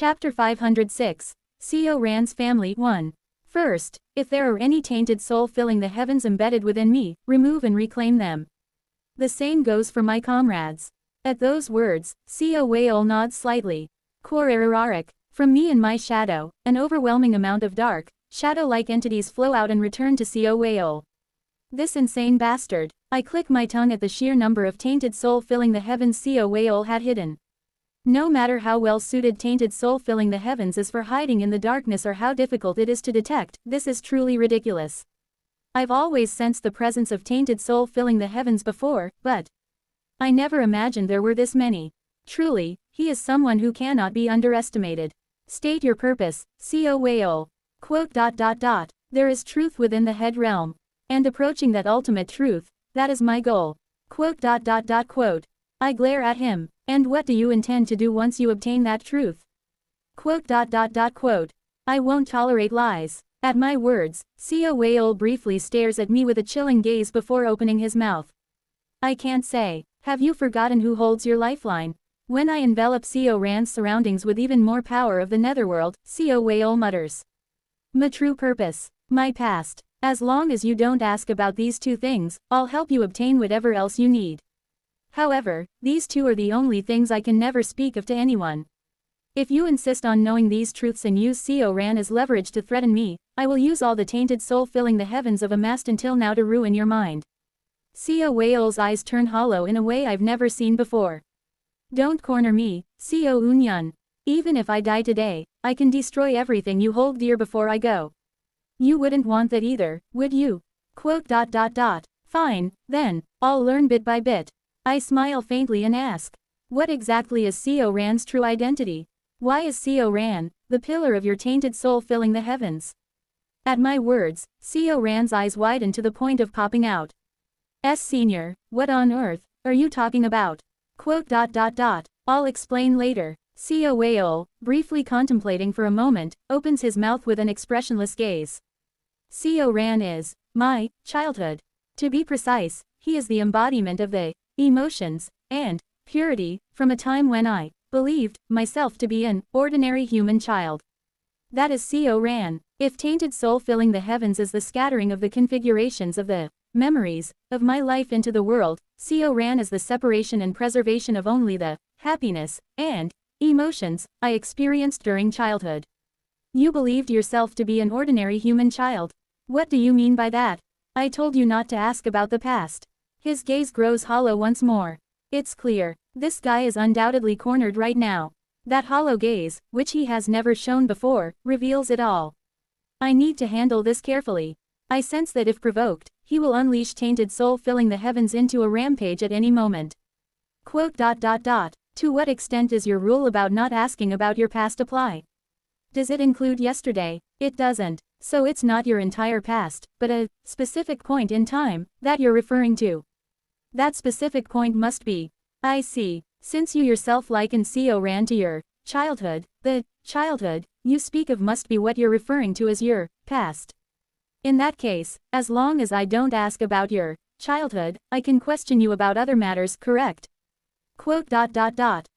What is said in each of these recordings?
Chapter 506. Co Ran's Family 1. First, if there are any tainted soul filling the heavens embedded within me, remove and reclaim them. The same goes for my comrades. At those words, Co Whale nods slightly. Quorararik. From me and my shadow, an overwhelming amount of dark, shadow-like entities flow out and return to Co Whale. This insane bastard. I click my tongue at the sheer number of tainted soul filling the heavens Co Whale had hidden. No matter how well-suited tainted soul filling the heavens is for hiding in the darkness or how difficult it is to detect, this is truly ridiculous. I've always sensed the presence of tainted soul filling the heavens before, but I never imagined there were this many. Truly, he is someone who cannot be underestimated. State your purpose, Co Whale. Quote. There is truth within the head realm. And approaching that ultimate truth, that is my goal. Quote. Quote. I glare at him. And what do you intend to do once you obtain that truth? Quote. Quote. I won't tolerate lies. At my words, Co Whale briefly stares at me with a chilling gaze before opening his mouth. I can't say. Have you forgotten who holds your lifeline? When I envelop Co Ran's surroundings with even more power of the netherworld, Co Whale mutters. My true purpose. My past. As long as you don't ask about these two things, I'll help you obtain whatever else you need. However, these two are the only things I can never speak of to anyone. If you insist on knowing these truths and use Co Ran as leverage to threaten me, I will use all the tainted soul filling the heavens of amassed until now to ruin your mind. Co Whale's eyes turn hollow in a way I've never seen before. Don't corner me, Co Unyun. Even if I die today, I can destroy everything you hold dear before I go. You wouldn't want that either, would you? Quote. Fine, then, I'll learn bit by bit. I smile faintly and ask. What exactly is Co Ran's true identity? Why is Co Ran, the pillar of your tainted soul filling the heavens? At my words, Co Ran's eyes widen to the point of popping out. Senior, what on earth are you talking about? Quote. I'll explain later. Co Whale, briefly contemplating for a moment, opens his mouth with an expressionless gaze. Co Ran is my childhood. To be precise, he is the embodiment of the emotions and purity from a time when I believed myself to be an ordinary human child. That is Co Ran. If tainted soul filling the heavens is the scattering of the configurations of the memories of my life into the world, Co Ran is the separation and preservation of only the happiness and emotions I experienced during childhood. You believed yourself to be an ordinary human child. What do you mean by that? I told you not to ask about the past. His gaze grows hollow once more. It's clear. This guy is undoubtedly cornered right now. That hollow gaze, which he has never shown before, reveals it all. I need to handle this carefully. I sense that if provoked, he will unleash tainted soul filling the heavens into a rampage at any moment. Quote. To what extent does your rule about not asking about your past apply? Does it include yesterday? It doesn't. So it's not your entire past, but a specific point in time that you're referring to. That specific point must be. I see. Since you yourself liken Co Ran to your childhood, the childhood you speak of must be what you're referring to as your past. In that case, as long as I don't ask about your childhood, I can question you about other matters, correct? Quote.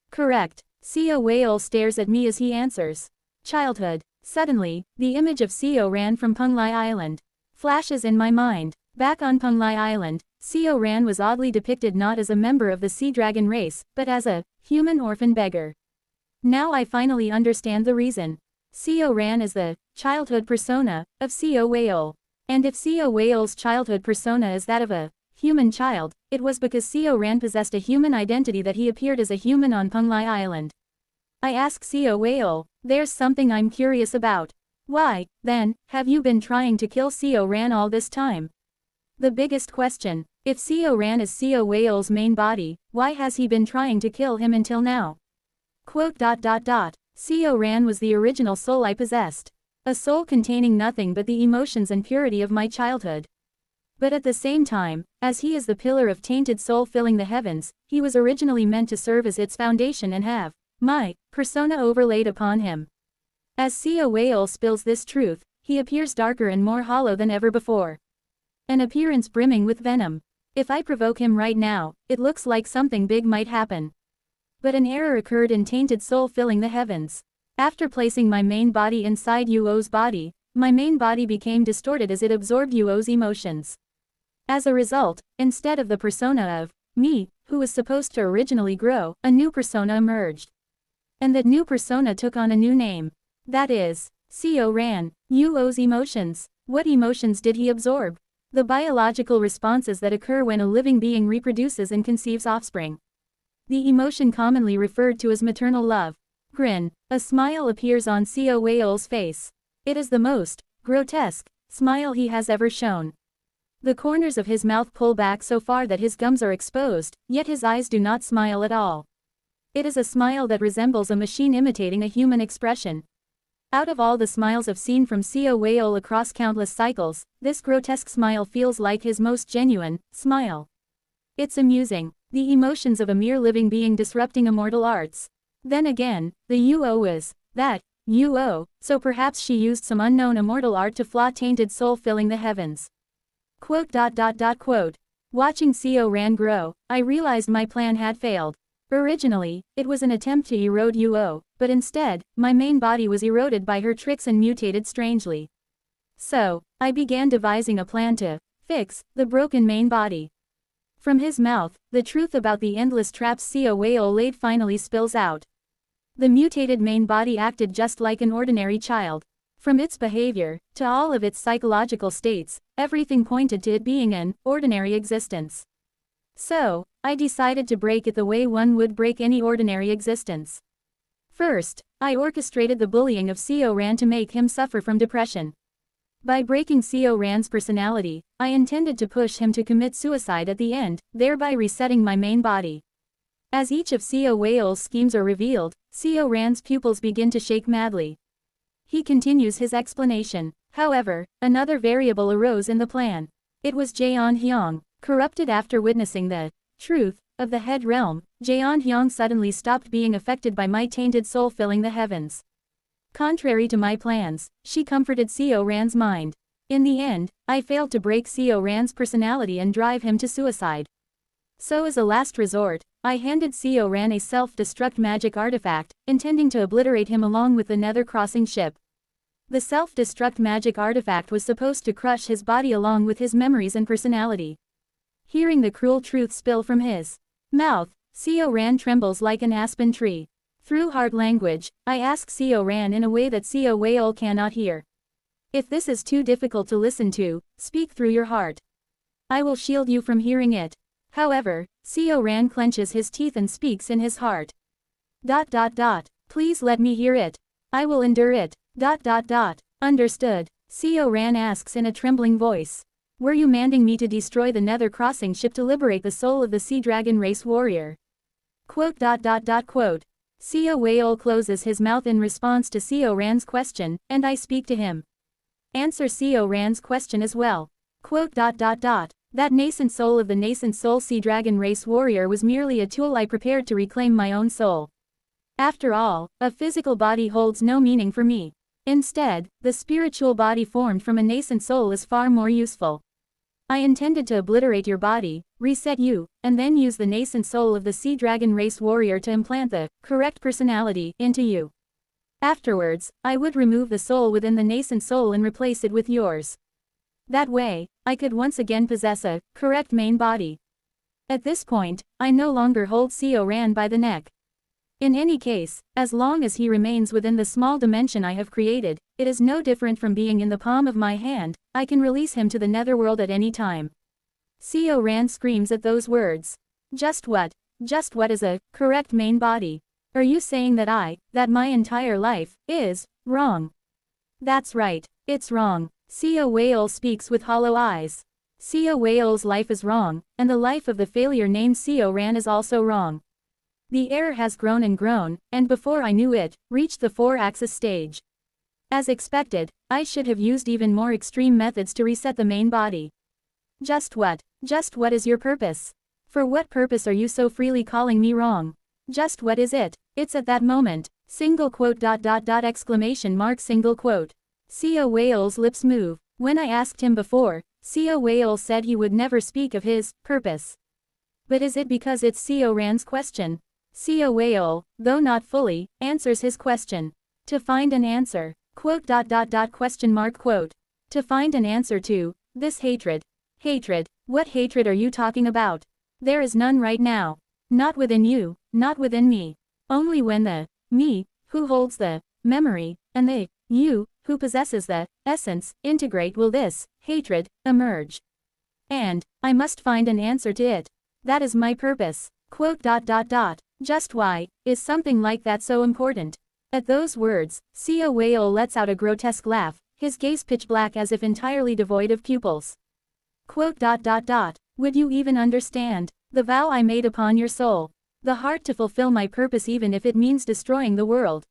Correct. Co Whale stares at me as he answers. Childhood. Suddenly, the image of Co Ran from Punglai Island flashes in my mind. Back on Punglai Island, Co Ran was oddly depicted not as a member of the sea dragon race, but as a human orphan beggar. Now I finally understand the reason. Co Ran is the childhood persona of Co Whale. And if Co Whale's childhood persona is that of a human child, it was because Co Ran possessed a human identity that he appeared as a human on Punglai Island. I ask Co Whale, there's something I'm curious about. Why, then, have you been trying to kill Co Ran all this time? The biggest question. If Co Ran is Co Whale's main body, why has he been trying to kill him until now? Quote. Co Ran was the original soul I possessed. A soul containing nothing but the emotions and purity of my childhood. But at the same time, as he is the pillar of tainted soul filling the heavens, he was originally meant to serve as its foundation and have my persona overlaid upon him. As Co Whale spills this truth, he appears darker and more hollow than ever before. An appearance brimming with venom. If I provoke him right now, it looks like something big might happen. But an error occurred in tainted soul filling the heavens. After placing my main body inside Yuo's body, my main body became distorted as it absorbed Yuo's emotions. As a result, instead of the persona of me, who was supposed to originally grow, a new persona emerged. And that new persona took on a new name. That is, Seo Ran, Yuo's emotions. What emotions did he absorb? The biological responses that occur when a living being reproduces and conceives offspring. The emotion commonly referred to as maternal love. Grin. A smile appears on Seo Weol's face. It is the most grotesque smile he has ever shown. The corners of his mouth pull back so far that his gums are exposed, yet his eyes do not smile at all. It is a smile that resembles a machine imitating a human expression. Out of all the smiles I've seen from Seo Weol across countless cycles, this grotesque smile feels like his most genuine smile. It's amusing, the emotions of a mere living being disrupting immortal arts. Then again, the Yuo is that Yuo, so perhaps she used some unknown immortal art to flaw tainted soul filling the heavens. Quote. Watching Seo Ran grow, I realized my plan had failed. Originally, it was an attempt to erode Yuo, but instead, my main body was eroded by her tricks and mutated strangely. So, I began devising a plan to fix the broken main body. From his mouth, the truth about the endless traps Seo Weol laid finally spills out. The mutated main body acted just like an ordinary child. From its behavior, to all of its psychological states, everything pointed to it being an ordinary existence. So, I decided to break it the way one would break any ordinary existence. First, I orchestrated the bullying of Seo Ran to make him suffer from depression. By breaking Seo Ran's personality, I intended to push him to commit suicide at the end, thereby resetting my main body. As each of Seo Weol's schemes are revealed, Seo Ran's pupils begin to shake madly. He continues his explanation. However, another variable arose in the plan. It was Jeon Hyung. Corrupted after witnessing the truth of the head realm, Jeon Hyung suddenly stopped being affected by my tainted soul filling the heavens. Contrary to my plans, she comforted Seo Ran's mind. In the end, I failed to break Seo Ran's personality and drive him to suicide. So as a last resort, I handed Seo Ran a self-destruct magic artifact, intending to obliterate him along with the Nether crossing ship. The self-destruct magic artifact was supposed to crush his body along with his memories and personality. Hearing the cruel truth spill from his mouth, Seo Ran trembles like an aspen tree. Through heart language, I ask Seo Ran in a way that Seo Weol cannot hear. If this is too difficult to listen to, speak through your heart. I will shield you from hearing it. However, Seo Ran clenches his teeth and speaks in his heart. Please let me hear it. I will endure it. Understood. Seo Ran asks in a trembling voice. Were you manding me to destroy the Nether crossing ship to liberate the soul of the Sea Dragon race warrior? Quote. Seo Weol closes his mouth in response to Seo Ran's question, and I speak to him. Answer Seo Ran's question as well. Quote. That nascent soul of the nascent soul Sea Dragon race warrior was merely a tool I prepared to reclaim my own soul. After all, a physical body holds no meaning for me. Instead, the spiritual body formed from a nascent soul is far more useful. I intended to obliterate your body, reset you, and then use the nascent soul of the Sea Dragon race warrior to implant the correct personality into you. Afterwards, I would remove the soul within the nascent soul and replace it with yours. That way, I could once again possess a correct main body. At this point, I no longer hold Seo Ran by the neck. In any case, as long as he remains within the small dimension I have created, it is no different from being in the palm of my hand. I can release him to the netherworld at any time. Seo Ran screams at those words. Just what is a correct main body? Are you saying that my entire life is wrong? That's right, it's wrong. Seo Weol speaks with hollow eyes. Seo Weol's life is wrong, and the life of the failure named Seo Ran is also wrong. The error has grown, and before I knew it, reached the 4-axis stage. As expected, I should have used even more extreme methods to reset the main body. Just what is your purpose? For what purpose are you so freely calling me wrong? Just what is it? It's at that moment, single quote. Exclamation mark single quote. Seo Weol's lips move. When I asked him before, Seo Weol said he would never speak of his purpose. But is it because it's Seo Ran's question? Seo Weol, though not fully, answers his question. To find an answer. Quote. Question mark quote. To find an answer to this hatred. Hatred. What hatred are you talking about? There is none right now. Not within you, not within me. Only when the me, who holds the memory, and the you, who possesses the essence, integrate will this hatred emerge. And I must find an answer to it. That is my purpose. Quote. Just why is something like that so important? At those words, Co Whale lets out a grotesque laugh, his gaze pitch black as if entirely devoid of pupils. Quote. Would you even understand the vow I made upon your soul? The heart to fulfill my purpose even if it means destroying the world.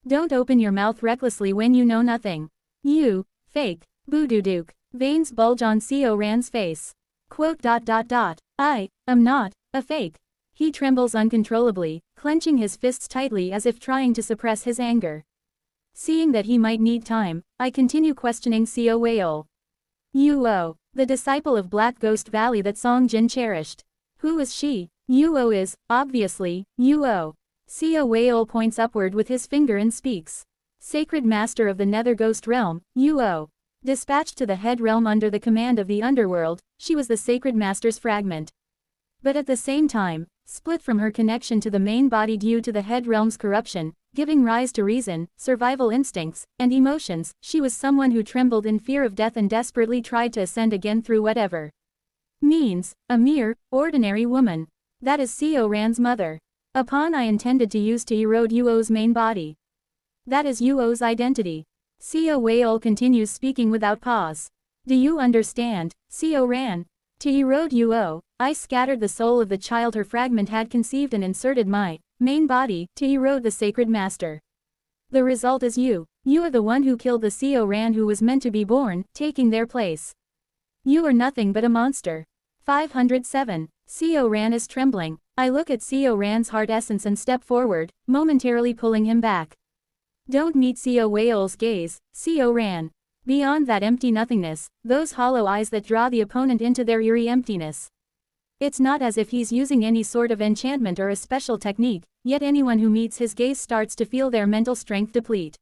Don't open your mouth recklessly when you know nothing. You, fake, Boodooduk. Veins bulge on Co Ran's face. Quote. I am not a fake. He trembles uncontrollably, clenching his fists tightly as if trying to suppress his anger. Seeing that he might need time, I continue questioning Co Whale. Uo, the disciple of Black Ghost Valley that Song Jin cherished. Who is she? Uo is, obviously, Uo. Co Whale points upward with his finger and speaks. Sacred Master of the Nether Ghost Realm, Uo. Dispatched to the head realm under the command of the underworld, she was the Sacred Master's fragment. But at the same time, split from her connection to the main body due to the head realm's corruption, giving rise to reason, survival instincts, and emotions, she was someone who trembled in fear of death and desperately tried to ascend again through whatever means, a mere, ordinary woman. That is Co Ran's mother. A pawn I intended to use to erode Uo's main body. That is Uo's identity. Co Whale continues speaking without pause. Do you understand, Co Ran? To erode Uo, I scattered the soul of the child her fragment had conceived and inserted my main body to erode the Sacred Master. The result is you. You are the one who killed the Co Ran who was meant to be born, taking their place. You are nothing but a monster. 507. Co Ran is trembling. I look at Co Ran's heart essence and step forward, momentarily pulling him back. Don't meet Co Whale's gaze, Co Ran. Beyond that empty nothingness, those hollow eyes that draw the opponent into their eerie emptiness. It's not as if he's using any sort of enchantment or a special technique, yet anyone who meets his gaze starts to feel their mental strength deplete.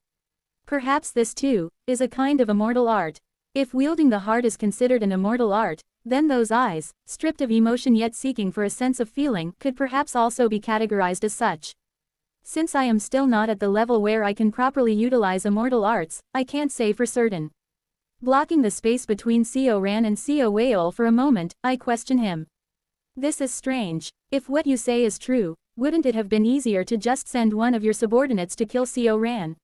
Perhaps this too is a kind of immortal art. If wielding the heart is considered an immortal art, then those eyes, stripped of emotion yet seeking for a sense of feeling, could perhaps also be categorized as such. Since I am still not at the level where I can properly utilize immortal arts, I can't say for certain. Blocking the space between Co Ran and Co Whale for a moment, I question him. This is strange. If what you say is true, wouldn't it have been easier to just send one of your subordinates to kill Co Ran?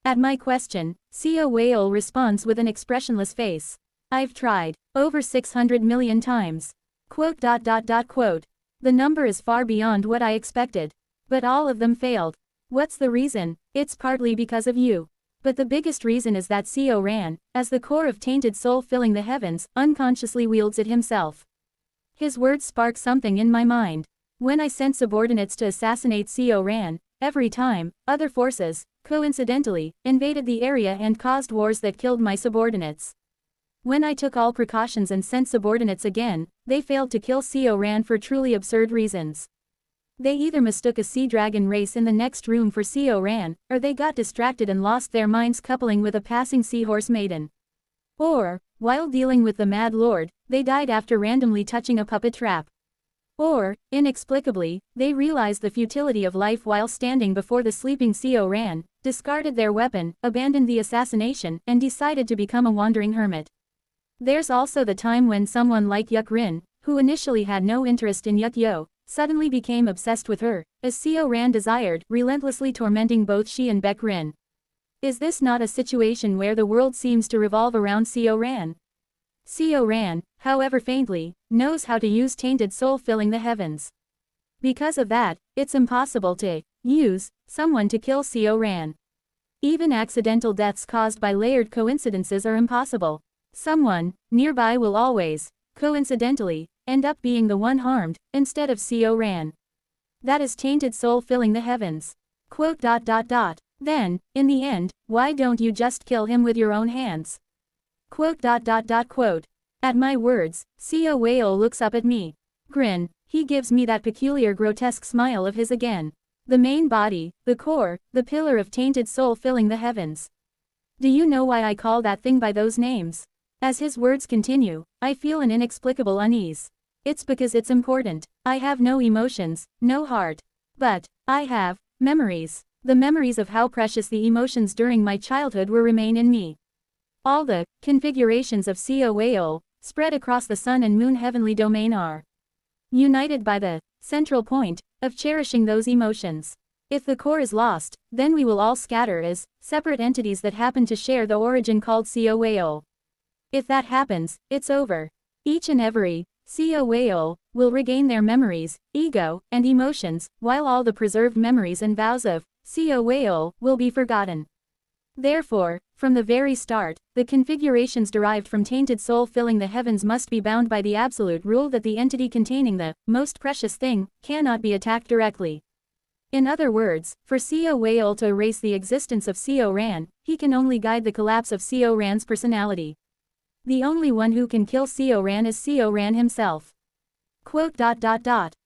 At my question, Co Whale responds with an expressionless face. I've tried. Over 600 million times. Quote. The number is far beyond what I expected. But all of them failed. What's the reason? It's partly because of you. But the biggest reason is that Co Ran, as the core of tainted soul filling the heavens, unconsciously wields it himself. His words spark something in my mind. When I sent subordinates to assassinate Co Ran, every time, other forces, coincidentally, invaded the area and caused wars that killed my subordinates. When I took all precautions and sent subordinates again, they failed to kill Co Ran for truly absurd reasons. They either mistook a sea dragon race in the next room for Co Ran, or they got distracted and lost their minds coupling with a passing seahorse maiden. Or, while dealing with the Mad Lord, they died after randomly touching a puppet trap. Or, inexplicably, they realized the futility of life while standing before the sleeping Co Ran, discarded their weapon, abandoned the assassination, and decided to become a wandering hermit. There's also the time when someone like Yuk Rin, who initially had no interest in Yuk Yo, suddenly became obsessed with her, as Co Ran desired, relentlessly tormenting both she and Baek Rin. Is this not a situation where the world seems to revolve around Co Ran? Co Ran, however faintly, knows how to use tainted soul filling the heavens. Because of that, it's impossible to use someone to kill Co Ran. Even accidental deaths caused by layered coincidences are impossible. Someone nearby will always, coincidentally, end up being the one harmed, instead of Co Ran. That is tainted soul filling the heavens. Quote. Then, in the end, why don't you just kill him with your own hands? Quote. At my words, Co Whale looks up at me. Grin. He gives me that peculiar grotesque smile of his again. The main body, the core, the pillar of tainted soul filling the heavens. Do you know why I call that thing by those names? As his words continue, I feel an inexplicable unease. It's because it's important. I have no emotions, no heart. But I have memories. The memories of how precious the emotions during my childhood were remain in me. All the configurations of COAO, spread across the sun and moon heavenly domain are united by the central point of cherishing those emotions. If the core is lost, then we will all scatter as separate entities that happen to share the origin called COAO. If that happens, it's over. Each and every COAO will regain their memories, ego, and emotions, while all the preserved memories and vows of COAO will be forgotten. Therefore, from the very start, the configurations derived from tainted soul filling the heavens must be bound by the absolute rule that the entity containing the most precious thing cannot be attacked directly. In other words, for COAO to erase the existence of CO-RAN, he can only guide the collapse of CO-RAN's personality. The only one who can kill CO-RAN is CO-RAN himself.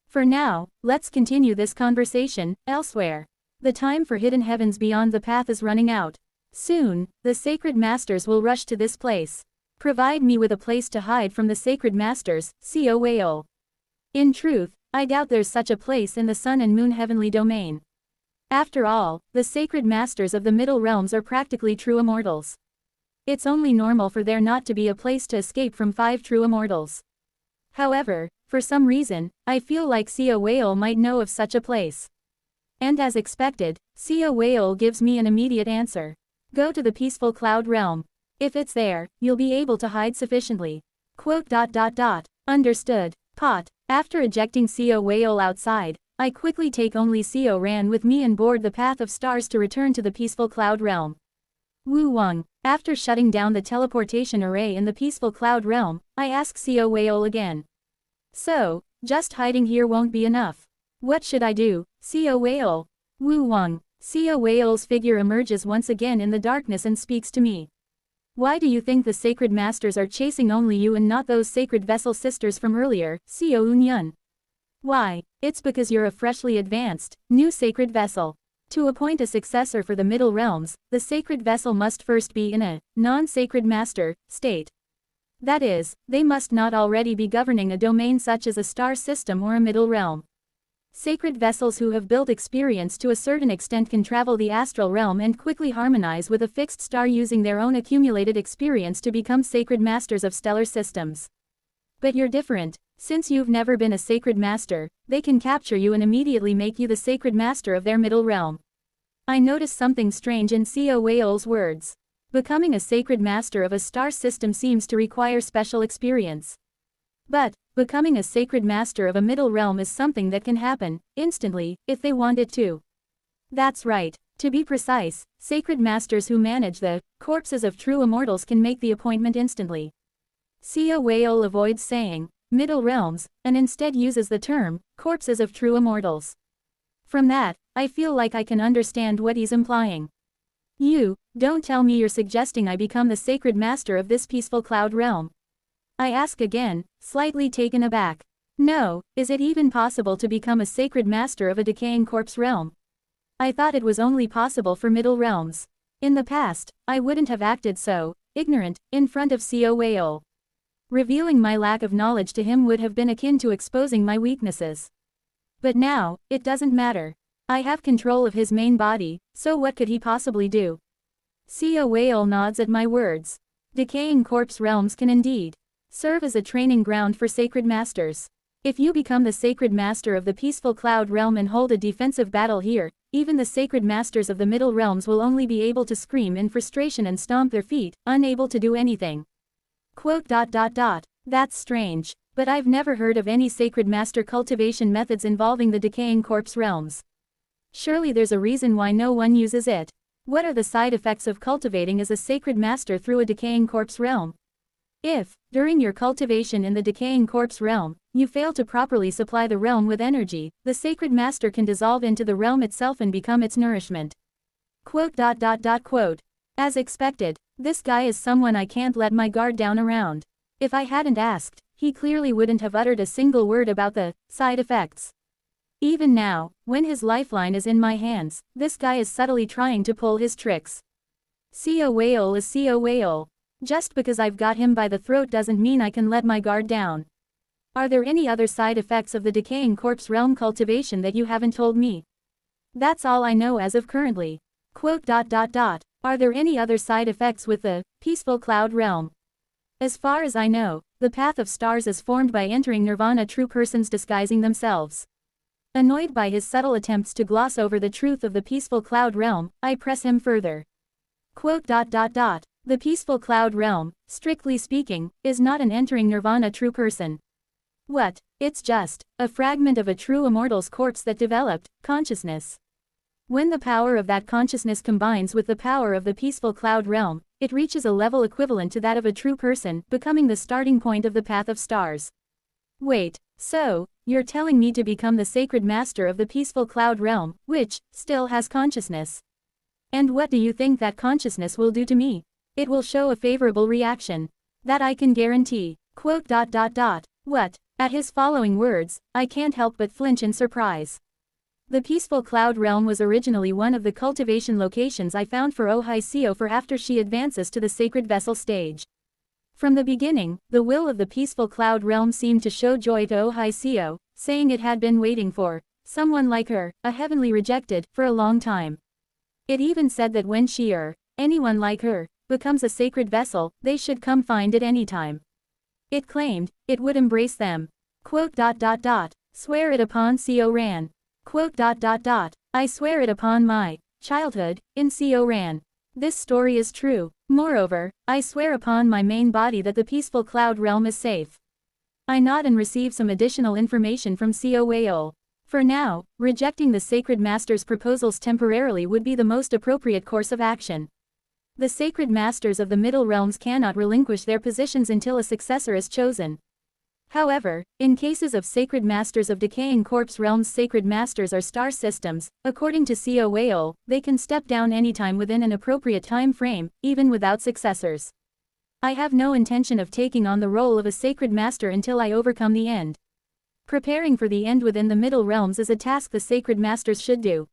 For now, let's continue this conversation elsewhere. The time for hidden heavens beyond the path is running out. Soon, the sacred masters will rush to this place. Provide me with a place to hide from the sacred masters, COAO. In truth, I doubt there's such a place in the sun and moon heavenly domain. After all, the sacred masters of the middle realms are practically true immortals. It's only normal for there not to be a place to escape from 5 true immortals. However, for some reason, I feel like COAO might know of such a place. And as expected, COAO gives me an immediate answer. Go to the peaceful cloud realm. If it's there, you'll be able to hide sufficiently. Understood. After ejecting COAO outside, I quickly take only CO-RAN with me and board the path of stars to return to the peaceful cloud realm. Wu Wang. After shutting down the teleportation array in the peaceful cloud realm, I ask COAO again. So, just hiding here won't be enough. What should I do, COAO? Wu Wang. COAO's figure emerges once again in the darkness and speaks to me. Why do you think the sacred masters are chasing only you and not those sacred vessel sisters from earlier, CO Unyun? Why, it's because you're a freshly advanced, new sacred vessel. To appoint a successor for the middle realms, the sacred vessel must first be in a non-sacred master state. That is, they must not already be governing a domain such as a star system or a middle realm. Sacred vessels who have built experience to a certain extent can travel the astral realm and quickly harmonize with a fixed star using their own accumulated experience to become sacred masters of stellar systems. But you're different. Since you've never been a sacred master, they can capture you and immediately make you the sacred master of their middle realm. I notice something strange in COAO's words. Becoming a sacred master of a star system seems to require special experience. But becoming a sacred master of a middle realm is something that can happen instantly, if they want it to. That's right. To be precise, sacred masters who manage the corpses of true immortals can make the appointment instantly. COAO avoids saying middle realms, and instead uses the term corpses of true immortals. From that, I feel like I can understand what he's implying. You don't tell me you're suggesting I become the sacred master of this peaceful cloud realm. I ask again, slightly taken aback. No, is it even possible to become a sacred master of a decaying corpse realm? I thought it was only possible for middle realms. In the past, I wouldn't have acted so ignorant in front of COAO. Revealing my lack of knowledge to him would have been akin to exposing my weaknesses. But now, it doesn't matter. I have control of his main body, so what could he possibly do? COAO nods at my words. Decaying corpse realms can indeed serve as a training ground for sacred masters. If you become the sacred master of the peaceful cloud realm and hold a defensive battle here, even the sacred masters of the middle realms will only be able to scream in frustration and stomp their feet, unable to do anything. That's strange, but I've never heard of any sacred master cultivation methods involving the decaying corpse realms. Surely there's a reason why no one uses it. What are the side effects of cultivating as a sacred master through a decaying corpse realm? If, during your cultivation in the decaying corpse realm, you fail to properly supply the realm with energy, the sacred master can dissolve into the realm itself and become its nourishment. As expected, this guy is someone I can't let my guard down around. If I hadn't asked, he clearly wouldn't have uttered a single word about the side effects. Even now, when his lifeline is in my hands, this guy is subtly trying to pull his tricks. Co Whale is Co Whale. Just because I've got him by the throat doesn't mean I can let my guard down. Are there any other side effects of the decaying corpse realm cultivation that you haven't told me? That's all I know as of currently. Quote. Are there any other side effects with the peaceful cloud realm? As far as I know, the path of stars is formed by entering nirvana, true persons disguising themselves. Annoyed by his subtle attempts to gloss over the truth of the peaceful cloud realm, I press him further. Quote. The peaceful cloud realm, strictly speaking, is not an entering nirvana true person. What? It's just a fragment of a true immortal's corpse that developed consciousness. When the power of that consciousness combines with the power of the peaceful cloud realm, it reaches a level equivalent to that of a true person, becoming the starting point of the path of stars. Wait, so, you're telling me to become the sacred master of the peaceful cloud realm, which still has consciousness? And what do you think that consciousness will do to me? It will show a favorable reaction. That I can guarantee. Quote. What? At his following words, I can't help but flinch in surprise. The peaceful cloud realm was originally one of the cultivation locations I found for Ohio for after she advances to the sacred vessel stage. From the beginning, the will of the peaceful cloud realm seemed to show joy to Ohio, saying it had been waiting for someone like her, a heavenly rejected, for a long time. It even said that when she anyone like her, becomes a sacred vessel, they should come find it anytime. It claimed it would embrace them. Quote. Swear it upon Co Ran. Quote. I swear it upon my childhood in Co Ran. This story is true. Moreover, I swear upon my main body that the peaceful cloud realm is safe. I nod and receive some additional information from Co Whale. For now, rejecting the sacred master's proposals temporarily would be the most appropriate course of action. The sacred masters of the middle realms cannot relinquish their positions until a successor is chosen. However, in cases of sacred masters of decaying corpse realms, sacred masters are star systems. According to Co Whale, they can step down anytime within an appropriate time frame, even without successors. I have no intention of taking on the role of a sacred master until I overcome the end. Preparing for the end within the middle realms is a task the sacred masters should do.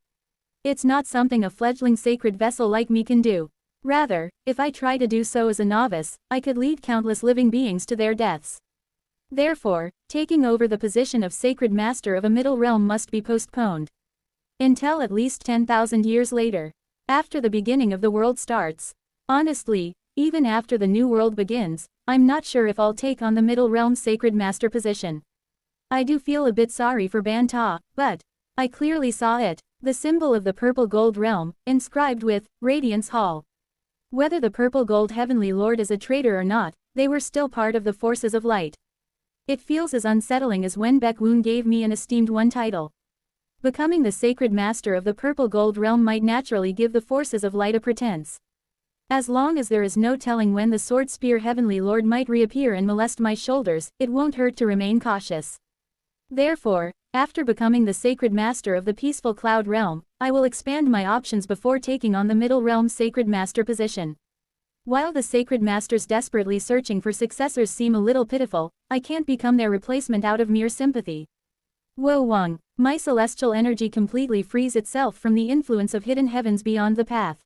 It's not something a fledgling sacred vessel like me can do. Rather, if I try to do so as a novice, I could lead countless living beings to their deaths. Therefore, taking over the position of sacred master of a middle realm must be postponed until at least 10,000 years later, after the beginning of the world starts. Honestly, even after the new world begins, I'm not sure if I'll take on the middle realm sacred master position. I do feel a bit sorry for Banta, but I clearly saw it, the symbol of the purple gold realm, inscribed with Radiance Hall. Whether the purple gold heavenly lord is a traitor or not, they were still part of the forces of light. It feels as unsettling as when Baekwoon gave me an esteemed one title. Becoming the sacred master of the purple gold realm might naturally give the forces of light a pretense. As long as there is no telling when the sword spear heavenly lord might reappear and molest my shoulders, it won't hurt to remain cautious. Therefore, after becoming the sacred master of the peaceful cloud realm, I will expand my options before taking on the middle realm's sacred master position. While the sacred masters desperately searching for successors seem a little pitiful, I can't become their replacement out of mere sympathy. Wo Wang, my celestial energy completely frees itself from the influence of hidden heavens beyond the path.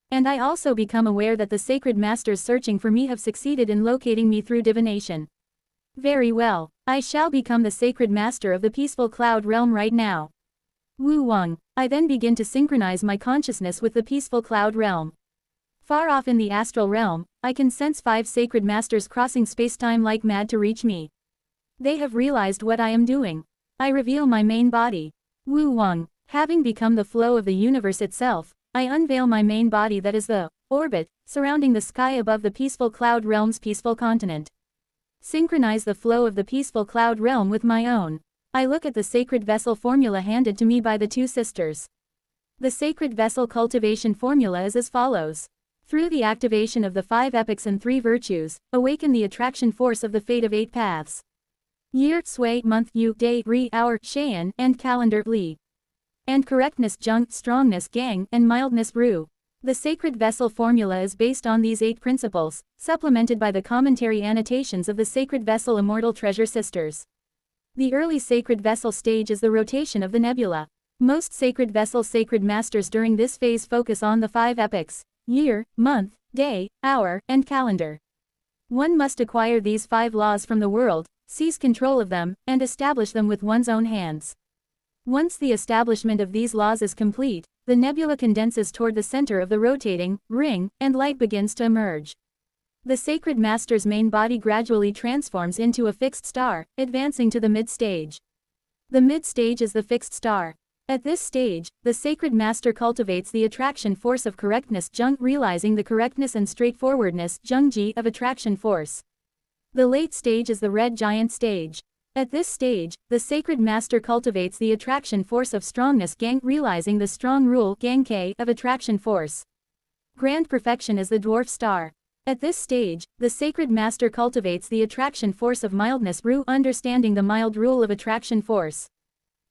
And I also become aware that the sacred masters searching for me have succeeded in locating me through divination. Very well, I shall become the sacred master of the peaceful cloud realm right now. Wu Wang, I then begin to synchronize my consciousness with the peaceful cloud realm. Far off in the astral realm, I can sense 5 sacred masters crossing space-time like mad to reach me. They have realized what I am doing. I reveal my main body. Wu Wang, having become the flow of the universe itself, I unveil my main body that is the orbit surrounding the sky above the peaceful cloud realm's peaceful continent. Synchronize the flow of the peaceful cloud realm with my own. I look at the sacred vessel formula handed to me by the 2 sisters. The sacred vessel cultivation formula is as follows. Through the activation of the 5 epochs and 3 virtues, awaken the attraction force of the fate of 8 paths. Year, Sui, month, Yu, day, Ri, hour, Shayan, and calendar, Li. And correctness, Jung, strongness, Gang, and mildness, Ru. The sacred vessel formula is based on these 8 principles, supplemented by the commentary annotations of the sacred vessel immortal treasure sisters. The early sacred vessel stage is the rotation of the nebula. Most sacred vessels' sacred masters during this phase focus on the 5 epochs: year, month, day, hour, and calendar. One must acquire these 5 laws from the world, seize control of them, and establish them with one's own hands. Once the establishment of these laws is complete, the nebula condenses toward the center of the rotating ring, and light begins to emerge. The sacred master's main body gradually transforms into a fixed star, advancing to the mid-stage. The mid-stage is the fixed star. At this stage, the sacred master cultivates the attraction force of correctness Jung, realizing the correctness and straightforwardness Jung-ji of attraction force. The late stage is the red giant stage. At this stage, the sacred master cultivates the attraction force of strongness Gang, realizing the strong rule Gang-K of attraction force. Grand perfection is the dwarf star. At this stage, the sacred master cultivates the attraction force of mildness Ru, understanding the mild rule of attraction force.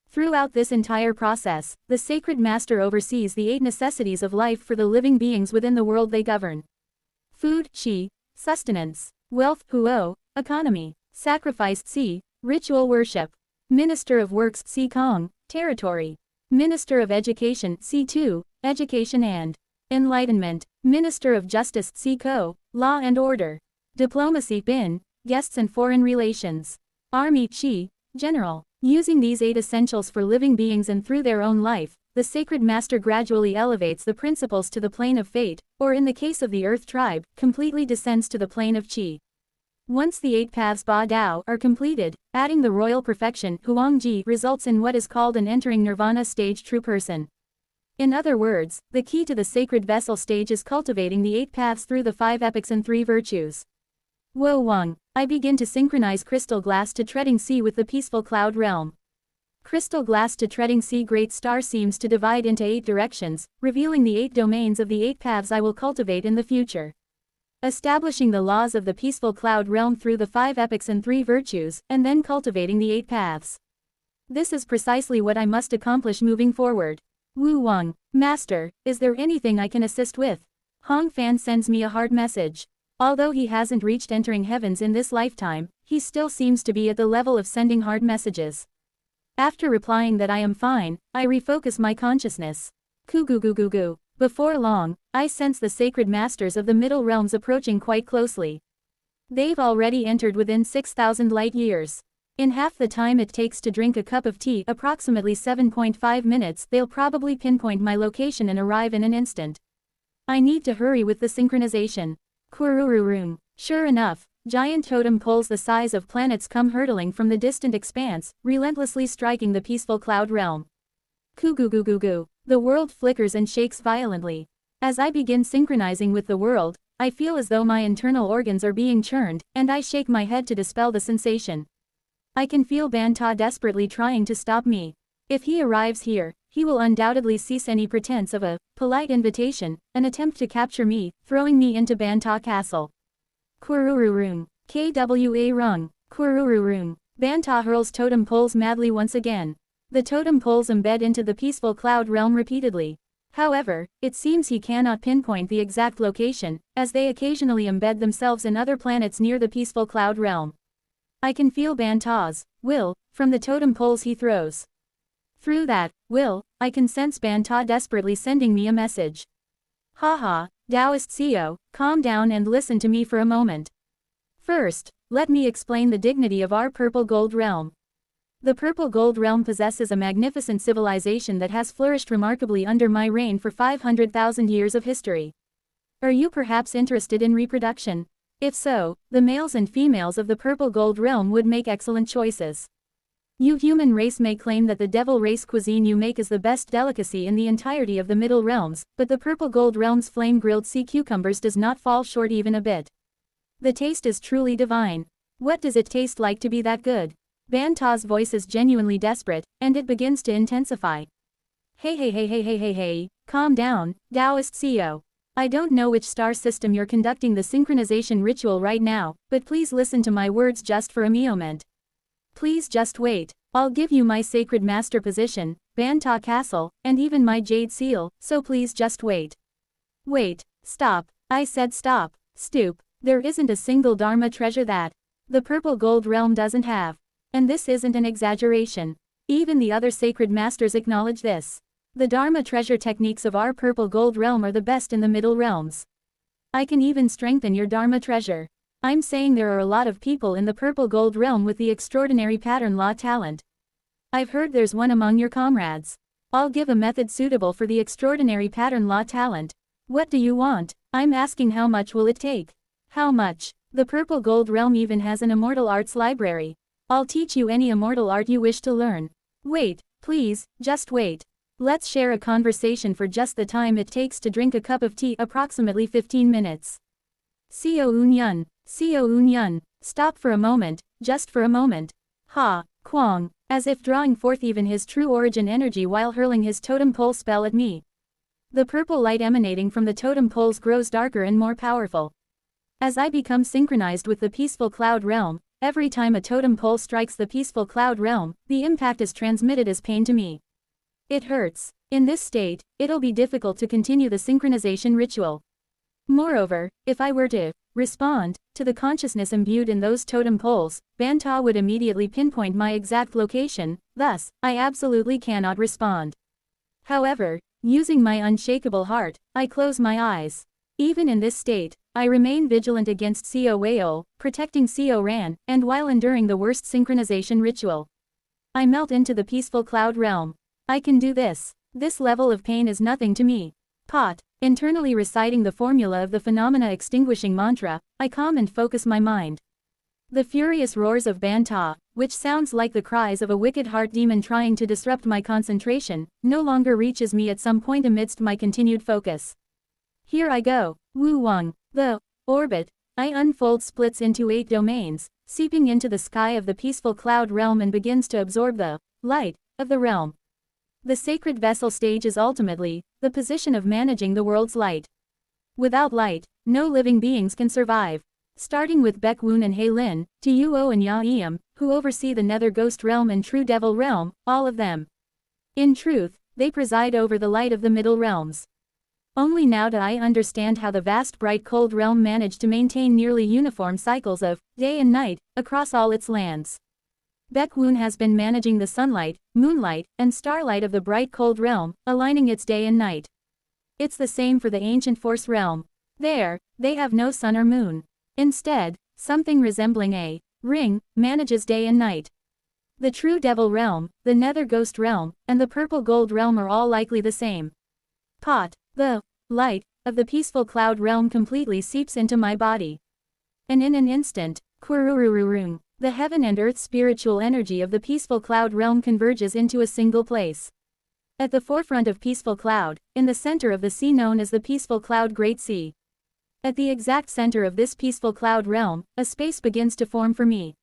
Throughout this entire process, the sacred master oversees the 8 necessities of life for the living beings within the world they govern. Food, Qi; sustenance; wealth, Huo; economy; sacrifice, Ci; ritual worship; minister of works, Ci Kong; territory; minister of education, Ci Tu; education and enlightenment; minister of justice, Ci Ko; law and order; diplomacy, Bin; guests and foreign relations; army, Qi; general. Using these 8 essentials for living beings and through their own life, the sacred master gradually elevates the principles to the plane of fate, or in the case of the earth tribe, completely descends to the plane of Qi. Once the 8 paths Ba Dao are completed, adding the royal perfection Huangji results in what is called an entering nirvana stage true person. In other words, the key to the sacred vessel stage is cultivating the 8 paths through the 5 epochs and 3 virtues. Wo Wang, I begin to synchronize crystal glass to treading sea with the peaceful cloud realm. Crystal glass to treading sea great star seems to divide into 8 directions, revealing the 8 domains of the 8 paths I will cultivate in the future. Establishing the laws of the peaceful cloud realm through the 5 epochs and 3 virtues, and then cultivating the 8 paths. This is precisely what I must accomplish moving forward. Wu Wang, Master, is there anything I can assist with? Hong Fan sends me a hard message. Although he hasn't reached entering heavens in this lifetime, he still seems to be at the level of sending hard messages. After replying that I am fine, I refocus my consciousness. Kugugugugu. Before long, I sense the sacred masters of the middle realms approaching quite closely. They've already entered within 6,000 light years. In half the time it takes to drink a cup of tea, approximately 7.5 minutes, they'll probably pinpoint my location and arrive in an instant. I need to hurry with the synchronization. Kurururum. Sure enough, giant totem poles the size of planets come hurtling from the distant expanse, relentlessly striking the peaceful cloud realm. Kugugugugu. The world flickers and shakes violently. As I begin synchronizing with the world, I feel as though my internal organs are being churned, and I shake my head to dispel the sensation. I can feel Banta desperately trying to stop me. If he arrives here, he will undoubtedly cease any pretense of a polite invitation, an attempt to capture me, throwing me into Banta Castle. Kurururum. Kwa Rung. Kurururum. Banta hurls totem poles madly once again. The totem poles embed into the peaceful cloud realm repeatedly. However, it seems he cannot pinpoint the exact location, as they occasionally embed themselves in other planets near the peaceful cloud realm. I can feel Banta's will from the totem poles he throws. Through that will, I can sense Banta desperately sending me a message. Haha, Taoist CEO, calm down and listen to me for a moment. First, let me explain the dignity of our purple gold realm. The purple gold realm possesses a magnificent civilization that has flourished remarkably under my reign for 500,000 years of history. Are you perhaps interested in reproduction? If so, the males and females of the purple gold realm would make excellent choices. You human race may claim that the devil race cuisine you make is the best delicacy in the entirety of the middle realms, but the purple gold realm's flame-grilled sea cucumbers does not fall short even a bit. The taste is truly divine. What does it taste like to be that good? Banta's voice is genuinely desperate, and it begins to intensify. Hey, calm down, Taoist CEO. I don't know which star system you're conducting the synchronization ritual right now, but please listen to my words just for a moment. Please just wait. I'll give you my sacred master position, Banta Castle, and even my jade seal, so please just wait. Wait, stop. I said stop. Stoop. There isn't a single Dharma treasure that the purple gold realm doesn't have. And this isn't an exaggeration. Even the other sacred masters acknowledge this. The Dharma treasure techniques of our purple gold realm are the best in the middle realms. I can even strengthen your Dharma treasure. I'm saying there are a lot of people in the purple gold realm with the extraordinary pattern law talent. I've heard there's one among your comrades. I'll give a method suitable for the extraordinary pattern law talent. What do you want? I'm asking how much will it take? How much? The purple gold realm even has an immortal arts library. I'll teach you any immortal art you wish to learn. Wait, please, just wait. Let's share a conversation for just the time it takes to drink a cup of tea, approximately 15 minutes. Seo Eun-yun, Seo Eun-yun, stop for a moment, just for a moment. Ha, Kwang, as if drawing forth even his true origin energy while hurling his totem pole spell at me. The purple light emanating from the totem poles grows darker and more powerful. As I become synchronized with the peaceful cloud realm, every time a totem pole strikes the peaceful cloud realm, the impact is transmitted as pain to me. It hurts. In this state, it'll be difficult to continue the synchronization ritual. Moreover, if I were to respond to the consciousness imbued in those totem poles, Banta would immediately pinpoint my exact location, thus, I absolutely cannot respond. However, using my unshakable heart, I close my eyes. Even in this state, I remain vigilant against Seo Weo, protecting Seo Ran, and while enduring the worst synchronization ritual, I melt into the peaceful cloud realm. I can do this. This level of pain is nothing to me. Pot. Internally reciting the formula of the phenomena extinguishing mantra, I calm and focus my mind. The furious roars of Banta, which sounds like the cries of a wicked heart demon trying to disrupt my concentration, no longer reaches me at some point amidst my continued focus. Here I go. Wu Wang. The orbit I unfold splits into 8 domains, seeping into the sky of the peaceful cloud realm and begins to absorb the light of the realm. The sacred vessel stage is ultimately the position of managing the world's light. Without light, no living beings can survive. Starting with Baek Woon and Hei Lin, to Yuo and Ya Eum, who oversee the Nether Ghost Realm and True Devil Realm, all of them. In truth, they preside over the light of the middle realms. Only now do I understand how the vast bright cold realm managed to maintain nearly uniform cycles of day and night across all its lands. Baek Woon has been managing the sunlight, moonlight, and starlight of the bright cold realm, aligning its day and night. It's the same for the ancient force realm. There, they have no sun or moon. Instead, something resembling a ring manages day and night. The true devil realm, the nether ghost realm, and the purple gold realm are all likely the same. Pot. The light of the peaceful cloud realm completely seeps into my body. And in an instant, Kururururung, the heaven and earth spiritual energy of the peaceful cloud realm converges into a single place. At the forefront of peaceful cloud, in the center of the sea known as the peaceful cloud Great Sea. At the exact center of this peaceful cloud realm, a space begins to form for me.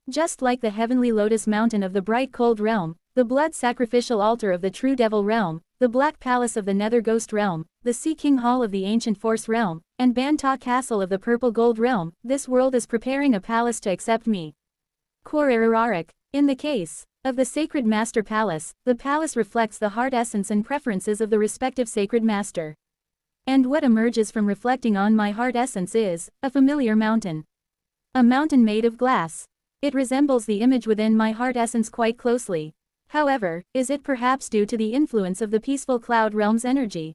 Just like the heavenly lotus mountain of the bright cold realm, the blood sacrificial altar of the true devil realm, the black palace of the nether ghost realm, the sea king hall of the ancient force realm, and Banta castle of the purple gold realm, this world is preparing a palace to accept me. Korararik. In the case of the sacred master palace, the palace reflects the heart essence and preferences of the respective sacred master. And what emerges from reflecting on my heart essence is a familiar mountain. A mountain made of glass. It resembles the image within my heart essence quite closely. However, is it perhaps due to the influence of the peaceful cloud realm's energy?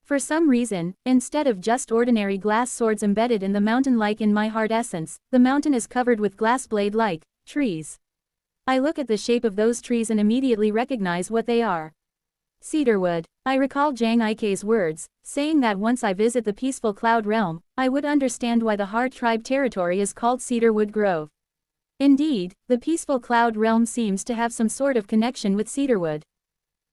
For some reason, instead of just ordinary glass swords embedded in the mountain like in my heart essence, the mountain is covered with glass blade-like trees. I look at the shape of those trees and immediately recognize what they are. Cedarwood. I recall Jang Ike's words, saying that once I visit the peaceful cloud realm, I would understand why the Heart Tribe territory is called Cedarwood Grove. Indeed, the peaceful cloud realm seems to have some sort of connection with Cedarwood.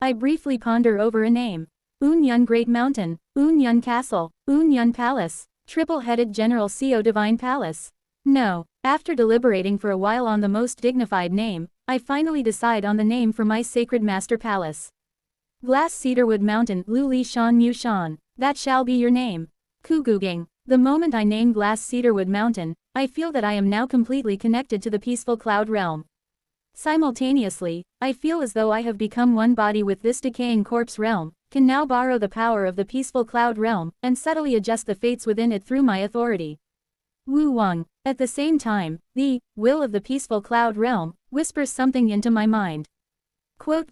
I briefly ponder over a name. Eun-yun Great Mountain, Eun-yun Castle, Eun-yun Palace, Triple-Headed General Seo Divine Palace. No, after deliberating for a while on the most dignified name, I finally decide on the name for my sacred master palace. Glass Cedarwood Mountain Luli Shan Mu Shan, that shall be your name. Kuguging. The moment I name Glass Cedarwood Mountain, I feel that I am now completely connected to the peaceful cloud realm. Simultaneously, I feel as though I have become one body with this decaying corpse realm, can now borrow the power of the peaceful cloud realm, and subtly adjust the fates within it through my authority. Wu Wang. At the same time, the will of the peaceful cloud realm whispers something into my mind. Quote.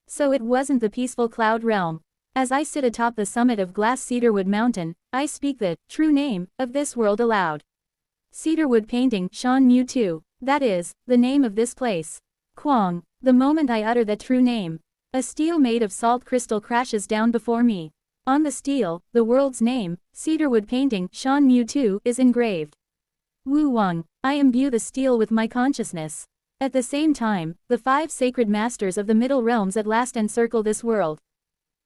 So it wasn't the peaceful cloud realm. As I sit atop the summit of glass cedarwood mountain, I speak the true name of this world aloud. Cedarwood painting, Shan Mu 2. That is, the name of this place. Kwang. The moment I utter that true name, a stele made of salt crystal crashes down before me. On the stele, the world's name, Cedarwood painting, Shan Mu 2, is engraved. Wu Wang. I imbue the stele with my consciousness. At the same time, the 5 sacred masters of the middle realms at last encircle this world.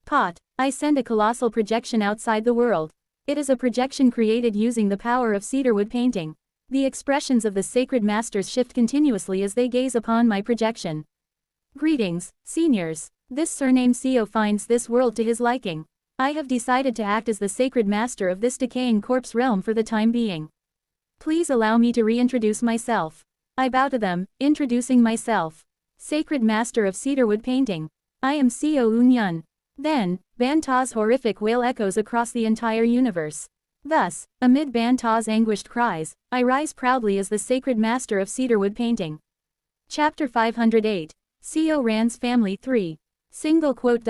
Pot. I send a colossal projection outside the world. It is a projection created using the power of cedarwood painting. The expressions of the sacred masters shift continuously as they gaze upon my projection. Greetings, seniors. This surname Seo finds this world to his liking. I have decided to act as the sacred master of this decaying corpse realm for the time being. Please allow me to reintroduce myself. I bow to them, introducing myself. Sacred Master of Cedarwood Painting. I am Seo Unyun. Then, Banta's horrific wail echoes across the entire universe. Thus, amid Banta's anguished cries, I rise proudly as the Sacred Master of Cedarwood Painting. Chapter 508. Seo Ran's Family 3. Single quote.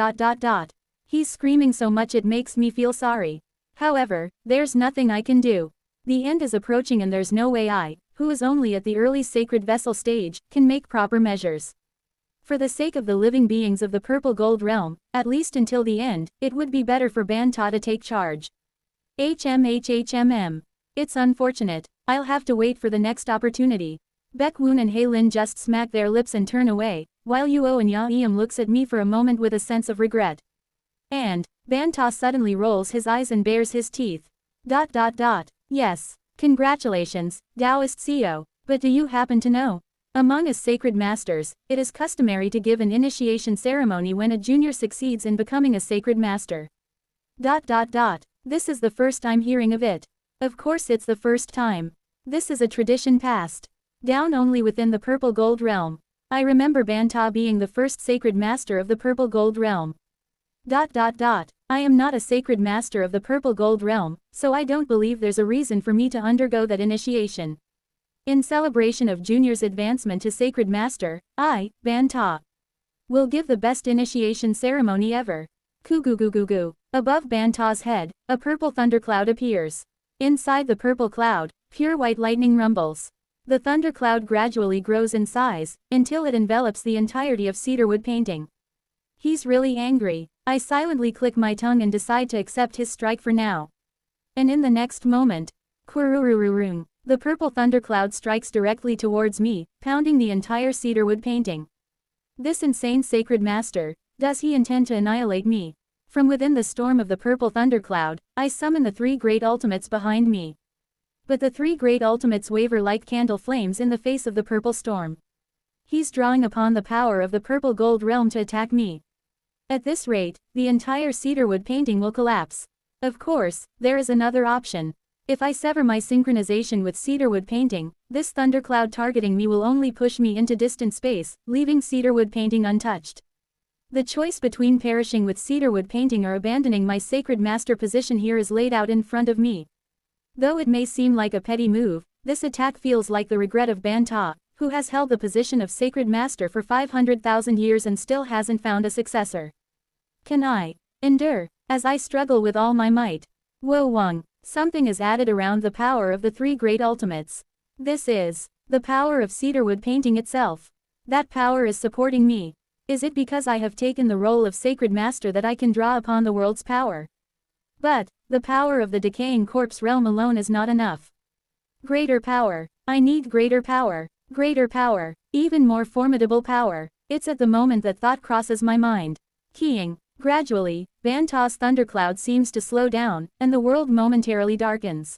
He's screaming so much it makes me feel sorry. However, there's nothing I can do. The end is approaching and there's no way I, who is only at the early sacred vessel stage, can make proper measures. For the sake of the living beings of the purple gold realm, at least until the end, it would be better for Banta to take charge. HMHHMM. It's unfortunate. I'll have to wait for the next opportunity. Baekwoon and Haylin just smack their lips and turn away, while Yuo and Ya-eum looks at me for a moment with a sense of regret. And, Banta suddenly rolls his eyes and bares his teeth. Yes. Congratulations, Taoist Seo, but do you happen to know? Among us sacred masters, it is customary to give an initiation ceremony when a junior succeeds in becoming a sacred master. This is the first I'm hearing of it. Of course it's the first time. This is a tradition passed down only within the purple gold realm. I remember Banta being the first sacred master of the purple gold realm. I am not a sacred master of the purple gold realm, so I don't believe there's a reason for me to undergo that initiation. In celebration of Junior's advancement to sacred master, I, Banta, will give the best initiation ceremony ever. Kugugugugu. Above Banta's head, a purple thundercloud appears. Inside the purple cloud, pure white lightning rumbles. The thundercloud gradually grows in size, until it envelops the entirety of cedarwood painting. He's really angry. I silently click my tongue and decide to accept his strike for now. And in the next moment, Kururururung, the purple thundercloud strikes directly towards me, pounding the entire cedarwood painting. This insane sacred master, does he intend to annihilate me? From within the storm of the purple thundercloud, I summon the 3 great ultimates behind me. But the 3 great ultimates waver like candle flames in the face of the purple storm. He's drawing upon the power of the purple gold realm to attack me. At this rate, the entire cedarwood painting will collapse. Of course, there is another option. If I sever my synchronization with cedarwood painting, this thundercloud targeting me will only push me into distant space, leaving cedarwood painting untouched. The choice between perishing with cedarwood painting or abandoning my sacred master position here is laid out in front of me. Though it may seem like a petty move, this attack feels like the regret of Banta, who has held the position of sacred master for 500,000 years and still hasn't found a successor. Can I endure, as I struggle with all my might? Wo Wang, something is added around the power of the 3 great ultimates. This is the power of cedarwood painting itself. That power is supporting me. Is it because I have taken the role of sacred master that I can draw upon the world's power? But the power of the decaying corpse realm alone is not enough. Greater power. I need greater power. Greater power. Even more formidable power. It's at the moment that thought crosses my mind. Keying. Gradually, Banta's thundercloud seems to slow down, and the world momentarily darkens.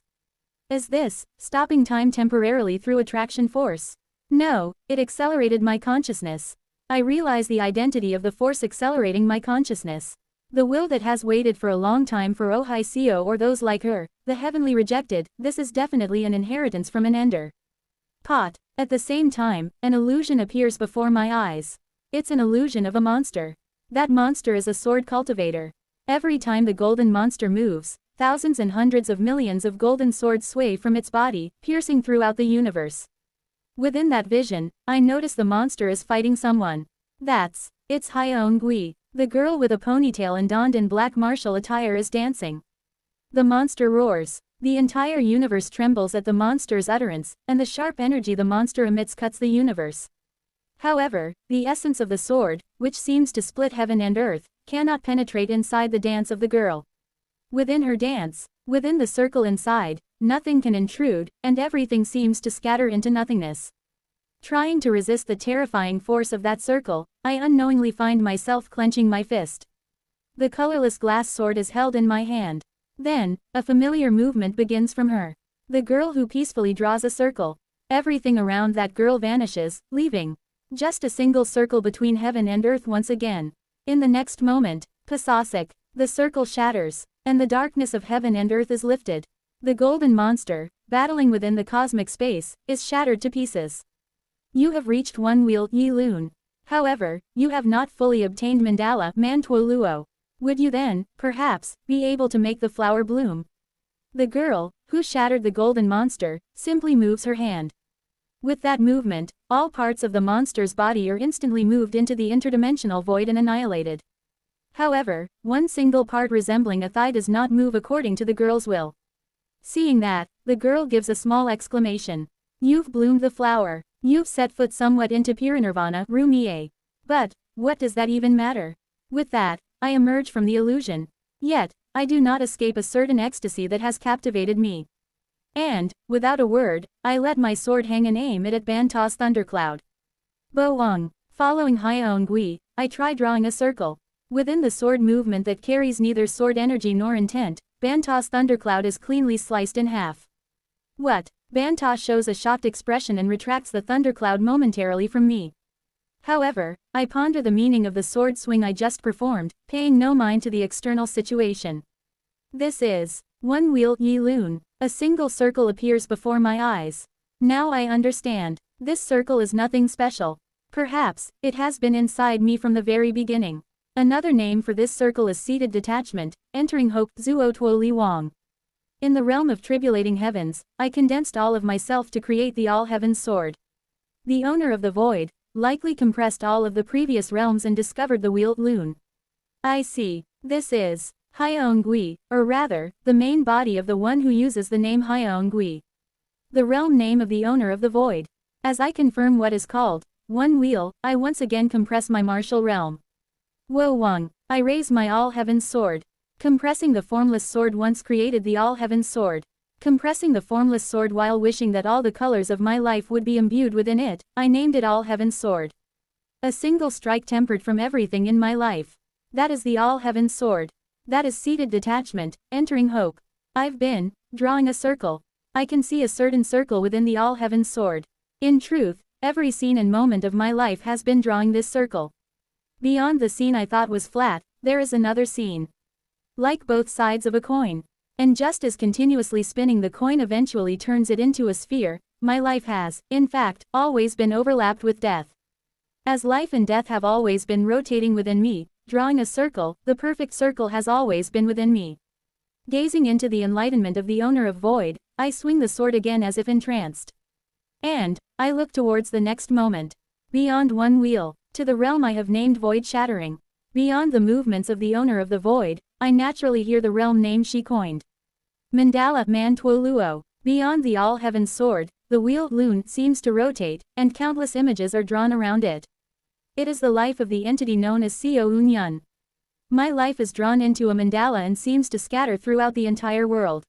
Is this stopping time temporarily through attraction force? No, it accelerated my consciousness. I realize the identity of the force accelerating my consciousness. The will that has waited for a long time for Ohai Seo or those like her, the heavenly rejected. This is definitely an inheritance from an ender. Pot. At the same time, an illusion appears before my eyes. It's an illusion of a monster. That monster is a sword cultivator. Every time the golden monster moves, thousands and hundreds of millions of golden swords sway from its body, piercing throughout the universe. Within that vision, I notice the monster is fighting someone. It's Hyeon Gui. The girl with a ponytail and donned in black martial attire is dancing. The monster roars. The entire universe trembles at the monster's utterance, and the sharp energy the monster emits cuts the universe. However, the essence of the sword, which seems to split heaven and earth, cannot penetrate inside the dance of the girl. Within her dance, within the circle inside, nothing can intrude, and everything seems to scatter into nothingness. Trying to resist the terrifying force of that circle, I unknowingly find myself clenching my fist. The colorless glass sword is held in my hand. Then, a familiar movement begins from her. The girl who peacefully draws a circle. Everything around that girl vanishes, leaving just a single circle between heaven and earth once again. In the next moment, Pasasik, the circle shatters, and the darkness of heaven and earth is lifted. The golden monster, battling within the cosmic space, is shattered to pieces. You have reached one wheel, Yi Lun. However, you have not fully obtained Mandala Mantuo Luo. Would you then, perhaps, be able to make the flower bloom? The girl, who shattered the golden monster, simply moves her hand. With that movement, all parts of the monster's body are instantly moved into the interdimensional void and annihilated. However, one single part resembling a thigh does not move according to the girl's will. Seeing that, the girl gives a small exclamation. You've bloomed the flower. You've set foot somewhat into Piranirvana, Rumie. But, what does that even matter? With that, I emerge from the illusion. Yet, I do not escape a certain ecstasy that has captivated me. And, without a word, I let my sword hang and aim it at Banta's thundercloud. Boang. Following Hyeon Gui, I try drawing a circle. Within the sword movement that carries neither sword energy nor intent, Banta's thundercloud is cleanly sliced in half. What? Banta shows a shocked expression and retracts the thundercloud momentarily from me. However, I ponder the meaning of the sword swing I just performed, paying no mind to the external situation. This is one wheel, Yi Lun. A single circle appears before my eyes. Now I understand. This circle is nothing special. Perhaps, it has been inside me from the very beginning. Another name for this circle is seated detachment, entering hope, Zuo Tuo Li Wang. In the realm of tribulating heavens, I condensed all of myself to create the all-heavens sword. The owner of the void, likely compressed all of the previous realms and discovered the wheel, Lun. I see. This is Hyeon Gui, or rather, the main body of the one who uses the name Hyeon Gui. The realm name of the owner of the void. As I confirm what is called one wheel, I once again compress my martial realm. Wo Wang. I raise my all-heavens sword. Compressing the formless sword once created the all-heavens sword. Compressing the formless sword while wishing that all the colors of my life would be imbued within it, I named it all-heavens sword. A single strike tempered from everything in my life. That is the all-heavens sword. That is seated detachment, entering hope. I've been drawing a circle. I can see a certain circle within the all-heavens sword. In truth, every scene and moment of my life has been drawing this circle. Beyond the scene I thought was flat, there is another scene. Like both sides of a coin. And just as continuously spinning the coin eventually turns it into a sphere, my life has, in fact, always been overlapped with death. As life and death have always been rotating within me, drawing a circle, the perfect circle has always been within me. Gazing into the enlightenment of the owner of void, I swing the sword again as if entranced. And, I look towards the next moment. Beyond one wheel, to the realm I have named void shattering. Beyond the movements of the owner of the void, I naturally hear the realm name she coined. Mandala Mantuo Luo. Beyond the all-heavens sword, the wheel Lun seems to rotate, and countless images are drawn around it. It is the life of the entity known as Seo Unyun. My life is drawn into a mandala and seems to scatter throughout the entire world.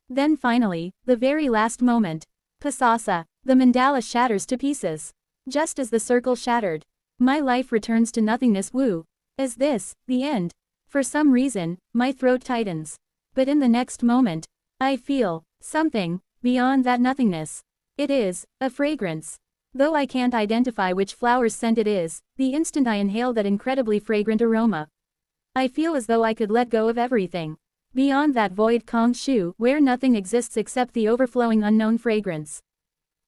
Then finally, the very last moment. Pasasa. The mandala shatters to pieces. Just as the circle shattered. My life returns to nothingness. Woo. Is this the end? For some reason, my throat tightens. But in the next moment, I feel something beyond that nothingness. It is a fragrance. Though I can't identify which flower's scent it is, the instant I inhale that incredibly fragrant aroma, I feel as though I could let go of everything. Beyond that void Kong Shu, where nothing exists except the overflowing unknown fragrance.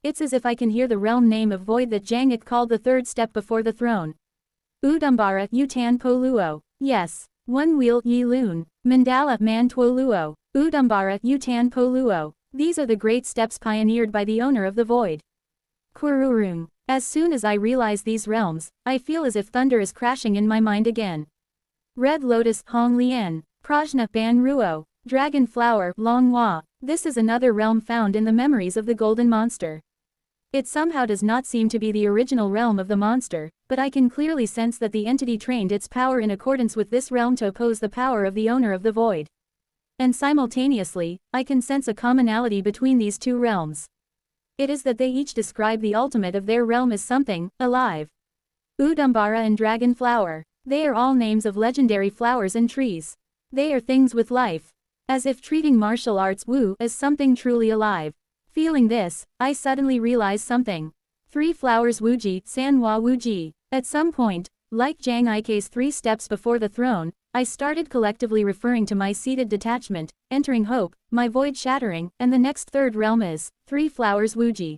It's as if I can hear the realm name of void that Jangit called the third step before the throne. Udambara Utan Po Luo. Yes. One wheel Yi Lun. Mandala Mantuo Luo. Udambara Utan Po Luo. These are the great steps pioneered by the owner of the void. Kururung. As soon as I realize these realms, I feel as if thunder is crashing in my mind again. Red Lotus, Hong Lian. Prajna, Ban Ruo. Dragon Flower, Long Hua. This is another realm found in the memories of the Golden Monster. It somehow does not seem to be the original realm of the monster, but I can clearly sense that the entity trained its power in accordance with this realm to oppose the power of the owner of the void. And simultaneously, I can sense a commonality between these two realms. It is that they each describe the ultimate of their realm as something alive. Udumbara and Dragon Flower. They are all names of legendary flowers and trees. They are things with life. As if treating martial arts Wu as something truly alive. Feeling this, I suddenly realize something. 3 flowers Wuji, Sanhua Wuji. At some point, like Zhang Ike's 3 steps before the throne, I started collectively referring to my seated detachment, entering hope, my void shattering, and the next third realm is 3 flowers Wuji.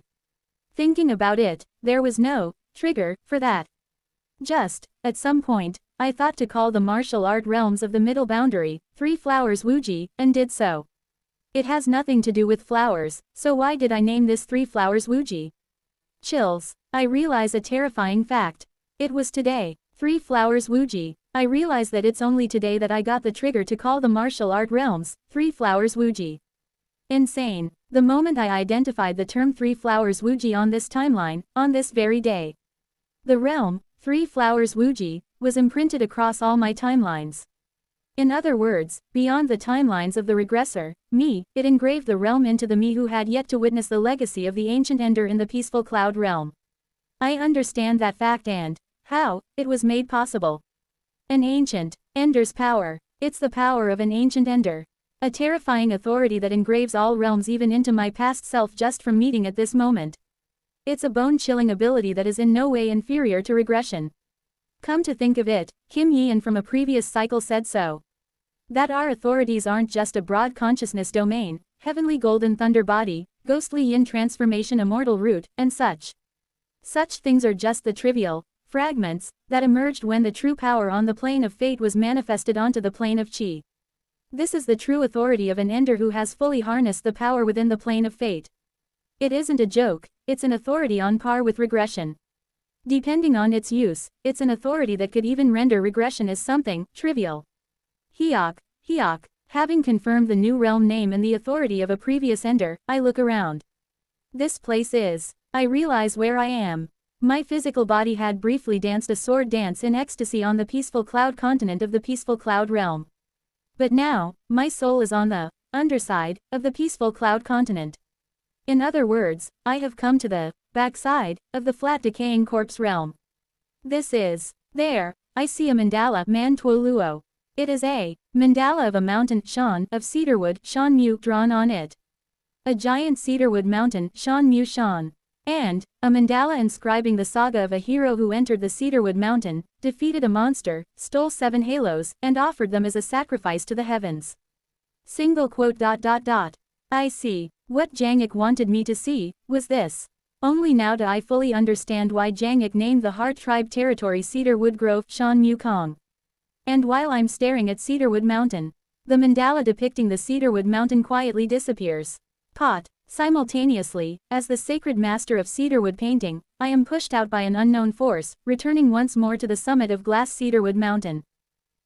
Thinking about it, there was no trigger for that. Just, at some point, I thought to call the martial art realms of the middle boundary 3 flowers Wuji, and did so. It has nothing to do with flowers, so why did I name this 3 flowers Wuji? Chills. I realize a terrifying fact. It was today. 3 flowers Wuji. I realize that it's only today that I got the trigger to call the martial art realms 3 flowers Wuji. Insane. The moment I identified the term 3 flowers Wuji on this timeline, on this very day. The realm, 3 flowers Wuji, was imprinted across all my timelines. In other words, beyond the timelines of the regressor, me, it engraved the realm into the me who had yet to witness the legacy of the ancient Ender in the peaceful cloud realm. I understand that fact and how it was made possible. An ancient Ender's power. It's the power of an ancient Ender. A terrifying authority that engraves all realms even into my past self just from meeting at this moment. It's a bone-chilling ability that is in no way inferior to regression. Come to think of it, Kim Yeon from a previous cycle said so. That our authorities aren't just a broad consciousness domain, heavenly golden thunder body, ghostly yin transformation immortal root, and such. Such things are just the trivial fragments that emerged when the true power on the plane of fate was manifested onto the plane of chi. This is the true authority of an Ender who has fully harnessed the power within the plane of fate. It isn't a joke, it's an authority on par with regression. Depending on its use, it's an authority that could even render regression as something trivial. Hyok, having confirmed the new realm name and the authority of a previous Ender, I look around. This place is. I realize where I am. My physical body had briefly danced a sword dance in ecstasy on the peaceful cloud continent of the peaceful cloud realm. But now, my soul is on the underside of the peaceful cloud continent. In other words, I have come to the backside of the flat decaying corpse realm. This is. There, I see a mandala Man Tuo Luo. It is a mandala of a mountain Shan of cedarwood Shan Mu drawn on it. A giant cedarwood mountain Shan Mu Shan. And a mandala inscribing the saga of a hero who entered the cedarwood mountain, defeated a monster, stole 7 halos, and offered them as a sacrifice to the heavens. Single quote. I see. What Jangik wanted me to see was this. Only now do I fully understand why Jangik named the Heart Tribe territory Cedarwood Grove Shan Mu Kong. And while I'm staring at Cedarwood Mountain, the mandala depicting the Cedarwood Mountain quietly disappears. Simultaneously, as the sacred master of cedarwood painting, I am pushed out by an unknown force, returning once more to the summit of glass Cedarwood Mountain.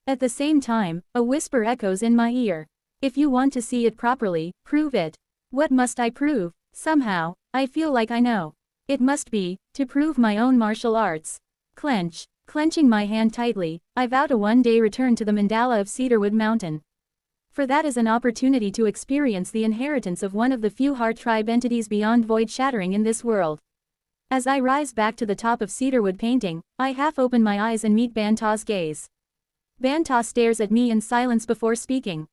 At the same time, a whisper echoes in my ear. If you want to see it properly, prove it. What must I prove? Somehow, I feel like I know. It must be, to prove my own martial arts. Clenching my hand tightly, I vow to one day return to the mandala of Cedarwood Mountain. For that is an opportunity to experience the inheritance of one of the few heart tribe entities beyond void shattering in this world. As I rise back to the top of Cedarwood painting, I half open my eyes and meet Banta's gaze. Banta stares at me in silence before speaking.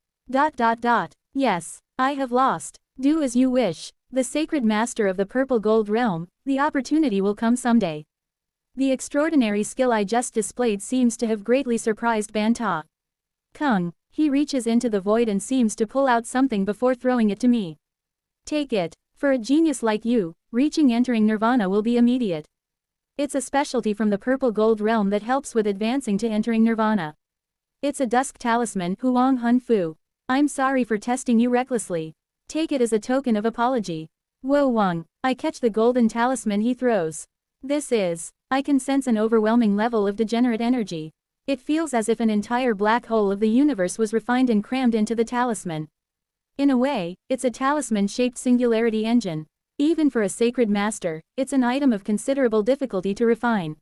Yes, I have lost. Do as you wish. The sacred master of the purple gold realm, the opportunity will come someday. The extraordinary skill I just displayed seems to have greatly surprised Banta. Kung, he reaches into the void and seems to pull out something before throwing it to me. Take it. For a genius like you, entering nirvana will be immediate. It's a specialty from the purple gold realm that helps with advancing to entering nirvana. It's a dusk talisman, Huang Hun Fu. I'm sorry for testing you recklessly. Take it as a token of apology. Wo Wang, I catch the golden talisman he throws. I can sense an overwhelming level of degenerate energy. It feels as if an entire black hole of the universe was refined and crammed into the talisman. In a way, it's a talisman-shaped singularity engine. Even for a sacred master, it's an item of considerable difficulty to refine.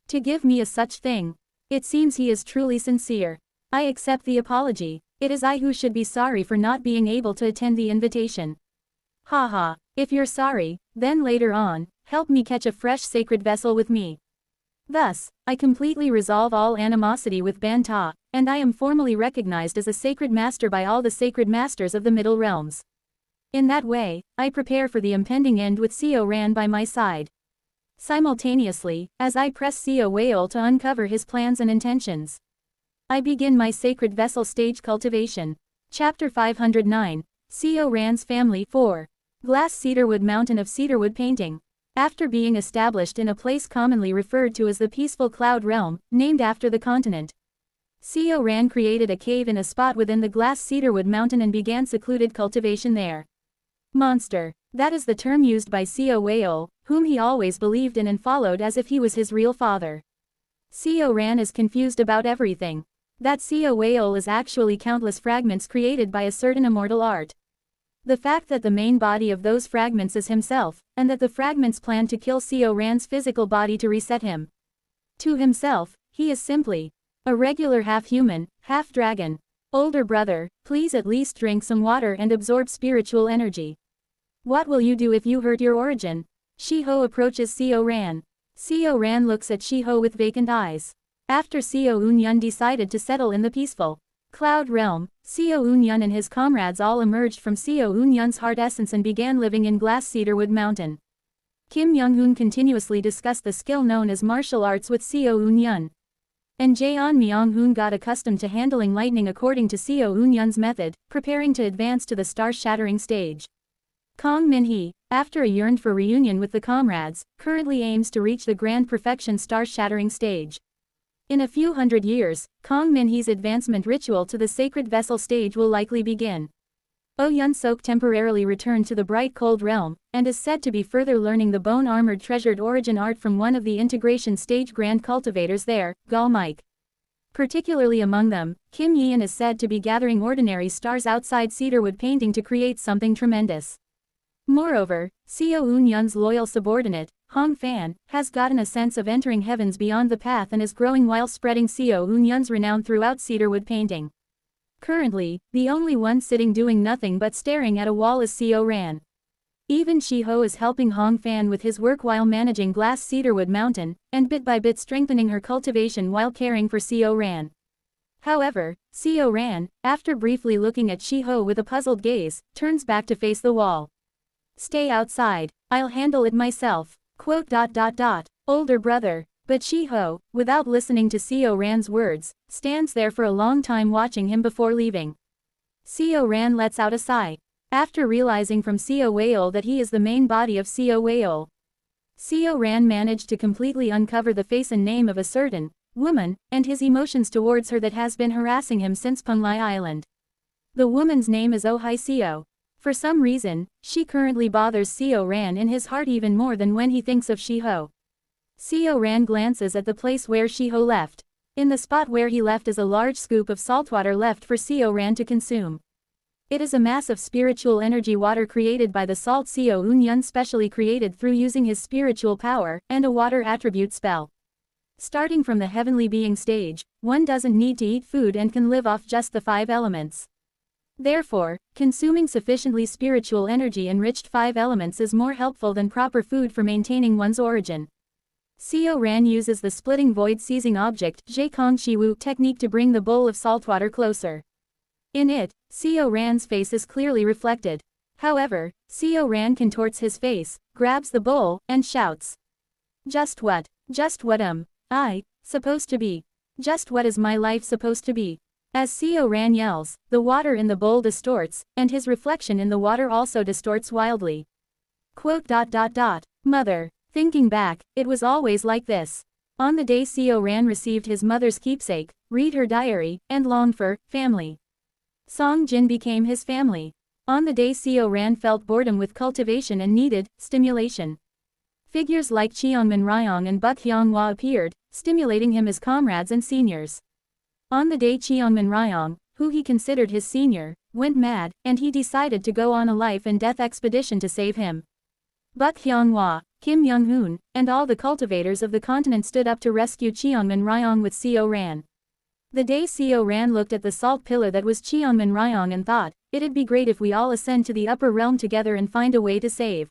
To give me a such thing. It seems he is truly sincere. I accept the apology. It is I who should be sorry for not being able to attend the invitation. Haha, if you're sorry, then later on, help me catch a fresh sacred vessel with me. Thus, I completely resolve all animosity with Banta, and I am formally recognized as a sacred master by all the sacred masters of the Middle Realms. In that way, I prepare for the impending end with Seo Ran by my side. Simultaneously, as I press Seo Whale to uncover his plans and intentions, I begin my sacred vessel stage cultivation. Chapter 509, Seo Ran's Family 4. Glass Cedarwood Mountain of Cedarwood Painting. After being established in a place commonly referred to as the Peaceful Cloud Realm, named after the continent, Seo Ran created a cave in a spot within the glass cedarwood mountain and began secluded cultivation there. Monster. That is the term used by Seo Whale, whom he always believed in and followed as if he was his real father. Seo Ran is confused about everything. That Seo Whale is actually countless fragments created by a certain immortal art. The fact that the main body of those fragments is himself, and that the fragments plan to kill Seo Ran's physical body to reset him. To himself, he is simply a regular half-human, half-dragon. Older brother, please at least drink some water and absorb spiritual energy. What will you do if you hurt your origin? Shiho approaches Seo Ran. Seo Ran looks at Shiho with vacant eyes. After Seo Unyun decided to settle in the peaceful Cloud Realm, Seo Unyun and his comrades all emerged from Seo Unyun's heart essence and began living in Glass Cedarwood Mountain. Kim Young-hoon continuously discussed the skill known as martial arts with Seo Unyun. And Jaeon Myung-hoon got accustomed to handling lightning according to Seo Unyun's method, preparing to advance to the star-shattering stage. Kong Min-hee, after a yearn for reunion with the comrades, currently aims to reach the grand perfection star-shattering stage. In a few hundred years, Kong Min-hee's advancement ritual to the sacred vessel stage will likely begin. Oh Yun-sok temporarily returned to the bright cold realm, and is said to be further learning the bone-armored treasured origin art from one of the integration stage grand cultivators there, Gal Mike. Particularly among them, Kim Yeon is said to be gathering ordinary stars outside cedarwood painting to create something tremendous. Moreover, Seo Unyun's loyal subordinate, Hong Fan, has gotten a sense of entering heavens beyond the path and is growing while spreading Seo Unyun's renown throughout cedarwood painting. Currently, the only one sitting doing nothing but staring at a wall is Seo Ran. Even Shiho is helping Hong Fan with his work while managing Glass Cedarwood Mountain, and bit by bit strengthening her cultivation while caring for Seo Ran. However, Seo Ran, after briefly looking at Shiho with a puzzled gaze, turns back to face the wall. Stay outside, I'll handle it myself. Older brother. But Shiho, without listening to Seo Ran's words, stands there for a long time watching him before leaving. Seo Ran lets out a sigh. After realizing from Seo Whale that he is the main body of Seo Whale, Seo Ran managed to completely uncover the face and name of a certain woman, and his emotions towards her that has been harassing him since Punglai Island. The woman's name is Oh Hai Seo. For some reason, she currently bothers Seo Ran in his heart even more than when he thinks of Shiho. Seo Ran glances at the place where Shiho left. In the spot where he left is a large scoop of saltwater left for Seo Ran to consume. It is a mass of spiritual energy water created by the salt Seo Unyun specially created through using his spiritual power, and a water attribute spell. Starting from the heavenly being stage, one doesn't need to eat food and can live off just the 5 elements. Therefore, consuming sufficiently spiritual energy-enriched 5 elements is more helpful than proper food for maintaining one's origin. Seo Ran uses the splitting void seizing object Zhekong Shiwu technique to bring the bowl of saltwater closer. In it, Seo Ran's face is clearly reflected. However, Seo Ran contorts his face, grabs the bowl, and shouts. Just what am I supposed to be? Just what is my life supposed to be? As Seo Ran yells, the water in the bowl distorts, and his reflection in the water also distorts wildly. Mother. Thinking back, it was always like this. On the day Seo Ran received his mother's keepsake, read her diary, and longed for family. Song Jin became his family. On the day Seo Ran felt boredom with cultivation and needed stimulation. Figures like Cheongmin Ryong and Buk Hyunghwa appeared, stimulating him as comrades and seniors. On the day Cheongmin Ryong, who he considered his senior, went mad, and he decided to go on a life and death expedition to save him. Buk Hyunghwa, Kim Young-hoon, and all the cultivators of the continent stood up to rescue Cheongmin Ryong with Seo Ran. The day Seo Ran looked at the salt pillar that was Cheongmin Ryong and thought, it'd be great if we all ascend to the upper realm together and find a way to save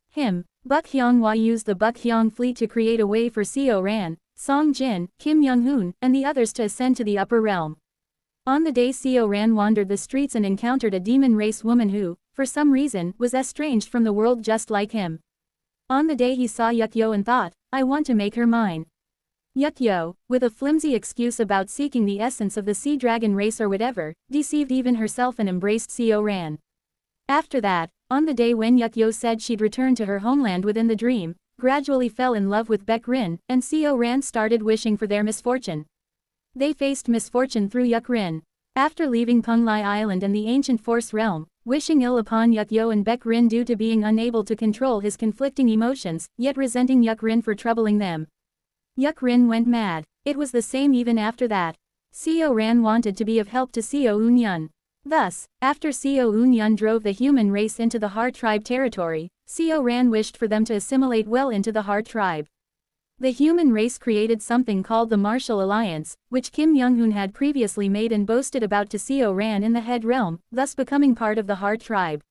him. Buk Hyunghwa used the Buk Hyung fleet to create a way for Seo Ran, Song Jin, Kim Young-hoon, and the others to ascend to the upper realm. On the day Seo Ran wandered the streets and encountered a demon race woman who, for some reason, was estranged from the world just like him. On the day he saw Yukyo and thought, I want to make her mine. Yukyo, with a flimsy excuse about seeking the essence of the sea dragon race or whatever, deceived even herself and embraced Seo Ran. After that, on the day when Yukyo said she'd return to her homeland within the dream, gradually fell in love with Baek Rin, and Seo Ran started wishing for their misfortune. They faced misfortune through Yuk Rin. After leaving Punglai Island and the ancient Force realm, wishing ill upon Yukyo and Baek Rin due to being unable to control his conflicting emotions, yet resenting Yuk Rin for troubling them. Yuk Rin went mad. It was the same even after that. Seo Ran wanted to be of help to Seo Eun-yun. Thus, after Seo Eun-yun drove the human race into the Har tribe territory, Seo Ran wished for them to assimilate well into the Har tribe. The human race created something called the Martial Alliance, which Kim Young-hoon had previously made and boasted about to Seo Ran in the head realm, thus becoming part of the Har tribe.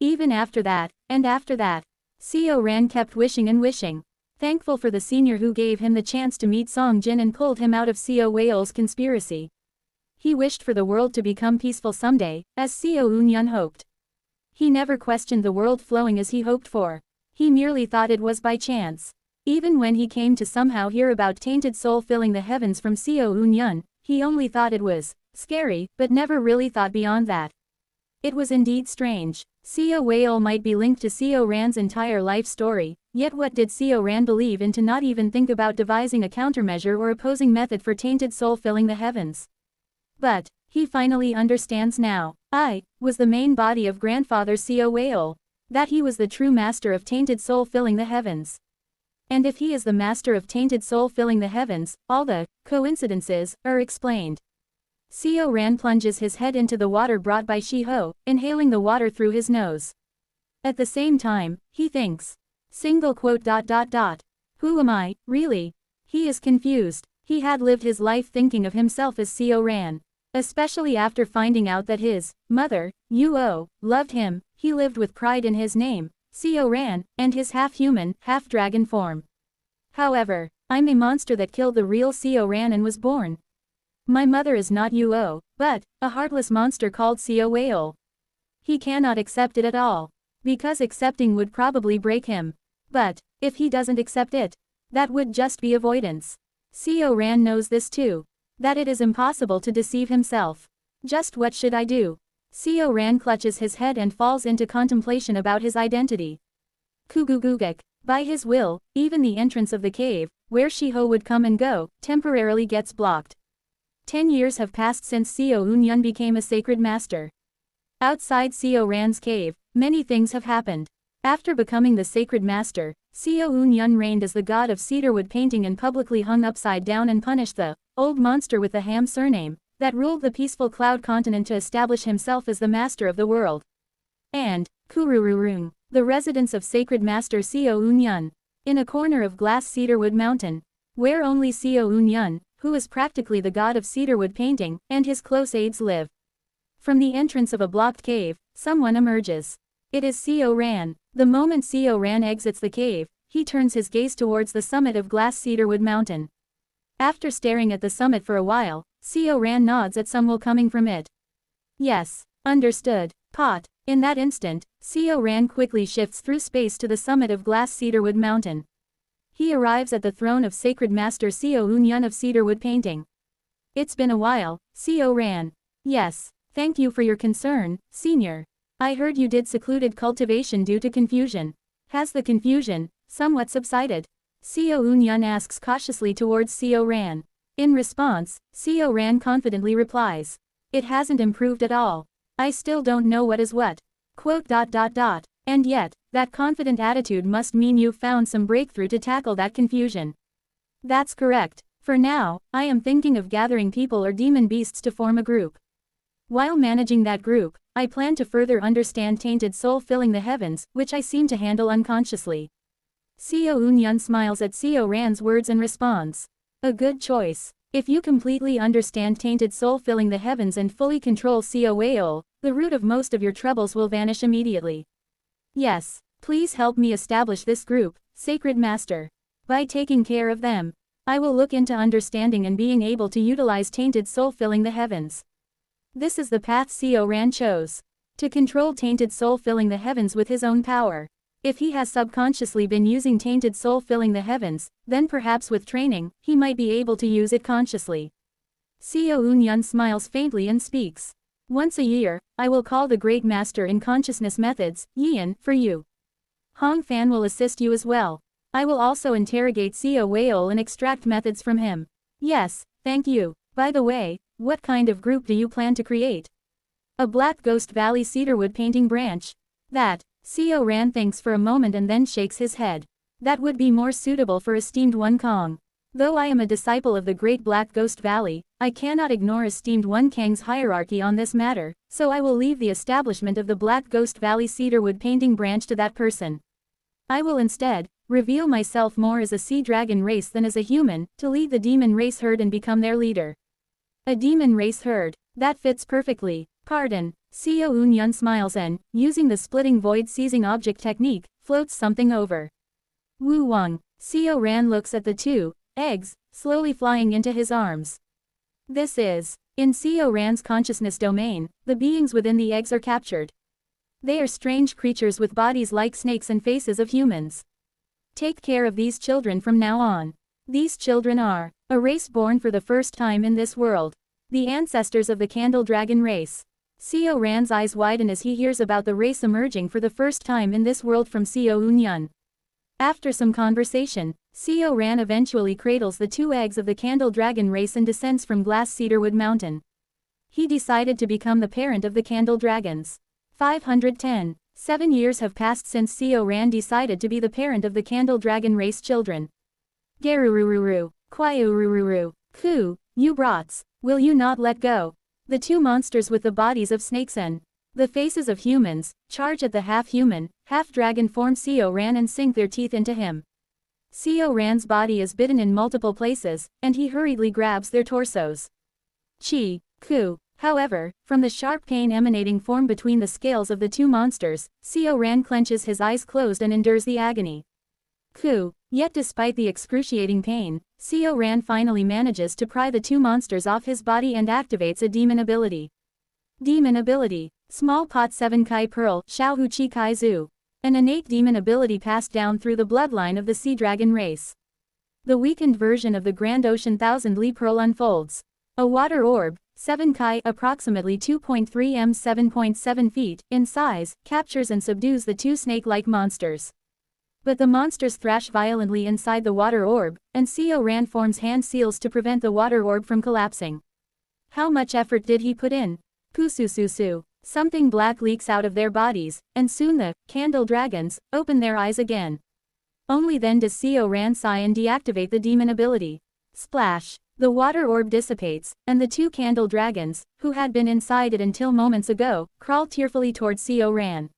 Even after that, and after that, Seo Ran kept wishing and wishing. Thankful for the senior who gave him the chance to meet Song Jin and pulled him out of Seo Whale's conspiracy. He wished for the world to become peaceful someday, as Seo Eun-yun hoped. He never questioned the world flowing as he hoped for. He merely thought it was by chance. Even when he came to somehow hear about tainted soul filling the heavens from Seo Eun-yun, he only thought it was scary, but never really thought beyond that. It was indeed strange. Seo Whale might be linked to Seo Ran's entire life story, yet what did Seo Ran believe in to not even think about devising a countermeasure or opposing method for tainted soul filling the heavens? But he finally understands now. I was the main body of grandfather Seo Whale. That he was the true master of tainted soul filling the heavens. And if he is the master of tainted soul filling the heavens, all the coincidences are explained. Seo Ran plunges his head into the water brought by Shiho, inhaling the water through his nose. At the same time, he thinks. Who am I, really? He is confused. He had lived his life thinking of himself as Seo Ran. Especially after finding out that his mother, Uo, loved him, he lived with pride in his name, Seo Ran, and his half-human, half-dragon form. However, I'm a monster that killed the real Seo Ran and was born. My mother is not Uo, but a heartless monster called Seo Whale. He cannot accept it at all. Because accepting would probably break him. But if he doesn't accept it, that would just be avoidance. Seo Ran knows this too. That it is impossible to deceive himself. Just what should I do? Seo Ran clutches his head and falls into contemplation about his identity. Kugugugek. By his will, even the entrance of the cave, where Shiho would come and go, temporarily gets blocked. 10 years have passed since Seo Eun-yun became a sacred master. Outside Seo Ran's cave, many things have happened. After becoming the sacred master, Seo Eun-yun reigned as the god of cedarwood painting and publicly hung upside down and punished the old monster with the Ham surname that ruled the peaceful cloud continent to establish himself as the master of the world. And Kurururung, the residence of sacred master Seo Eun-yun, in a corner of glass cedarwood mountain, where only Seo Eun-yun, who is practically the god of cedarwood painting, and his close aides live. From the entrance of a blocked cave, someone emerges. It is Seo Ran. The moment Seo Ran exits the cave, he turns his gaze towards the summit of glass cedarwood mountain. After staring at the summit for a while, Seo Ran nods at someone coming from it. Yes, understood. Pot. In that instant, Seo Ran quickly shifts through space to the summit of glass cedarwood mountain. He arrives at the throne of sacred master Seo Eun-yun of cedarwood painting. It's been a while, Seo Ran. Yes, thank you for your concern, senior. I heard you did secluded cultivation due to confusion. Has the confusion somewhat subsided? Seo Eun-yun asks cautiously towards Seo Ran. In response, Seo Ran confidently replies. It hasn't improved at all. I still don't know what is what. Quote. And yet, that confident attitude must mean you've found some breakthrough to tackle that confusion. That's correct. For now, I am thinking of gathering people or demon beasts to form a group. While managing that group, I plan to further understand tainted soul filling the heavens, which I seem to handle unconsciously. Seo Eun-yun smiles at Seo Ran's words and responds. A good choice. If you completely understand tainted soul filling the heavens and fully control Seo Weol, the root of most of your troubles will vanish immediately. Yes, please help me establish this group, Sacred Master. By taking care of them, I will look into understanding and being able to utilize tainted soul filling the heavens. This is the path Seo Ran chose. To control tainted soul filling the heavens with his own power. If he has subconsciously been using tainted soul filling the heavens, then perhaps with training, he might be able to use it consciously. Seo Eun-yun smiles faintly and speaks. Once a year, I will call the Great Master in Consciousness Methods, Yian, for you. Hong Fan will assist you as well. I will also interrogate Seo Weol and extract methods from him. Yes, thank you. By the way, what kind of group do you plan to create? A Black Ghost Valley cedarwood painting branch. That. Seo Ran thinks for a moment and then shakes his head. That would be more suitable for esteemed One Kong. Though I am a disciple of the Great Black Ghost Valley, I cannot ignore esteemed One Kang's hierarchy on this matter, so I will leave the establishment of the Black Ghost Valley cedarwood painting branch to that person. I will instead reveal myself more as a sea dragon race than as a human, to lead the demon race herd and become their leader. A demon race herd. That fits perfectly. Pardon. Seo Eun-yun smiles and, using the splitting void seizing object technique, floats something over. Wu Wang. Seo Ran looks at the two eggs, slowly flying into his arms. This is. In Seo Ran's consciousness domain, the beings within the eggs are captured. They are strange creatures with bodies like snakes and faces of humans. Take care of these children from now on. These children are a race born for the first time in this world. The ancestors of the Candle Dragon race. Seo Ran's eyes widen as he hears about the race emerging for the first time in this world from Seo Eun-yun. After some conversation, Seo Ran eventually cradles the two eggs of the Candle Dragon race and descends from Glass Cedarwood Mountain. He decided to become the parent of the Candle Dragons. 510. 7 years have passed since Seo Ran decided to be the parent of the Candle Dragon race children. Garurururu, Kwaiurururu, Ku, you brats, will you not let go? The two monsters with the bodies of snakes and the faces of humans, charge at the half-human, half-dragon form Seo Ran and sink their teeth into him. Seo Ran's body is bitten in multiple places, and he hurriedly grabs their torsos. Chi, Ku. However, from the sharp pain emanating form between the scales of the two monsters, Seo Ran clenches his eyes closed and endures the agony. Ku. Yet despite the excruciating pain, Seo Ran finally manages to pry the two monsters off his body and activates a demon ability. Demon ability. Small Pot 7 Kai Pearl, Xiaohu Chi Kai Zu. An innate demon ability passed down through the bloodline of the Sea Dragon race. The weakened version of the Grand Ocean Thousand Li Pearl unfolds. A water orb, 7 Kai, approximately 2.3 m 7.7 feet, in size, captures and subdues the two snake-like monsters. But the monsters thrash violently inside the water orb, and Seo Ran forms hand seals to prevent the water orb from collapsing. How much effort did he put in? Pusususu. Something black leaks out of their bodies, and soon the Candle Dragons open their eyes again. Only then does Seo Ran sigh and deactivate the demon ability. Splash. The water orb dissipates, and the two Candle Dragons, who had been inside it until moments ago, crawl tearfully towards Seo Ran.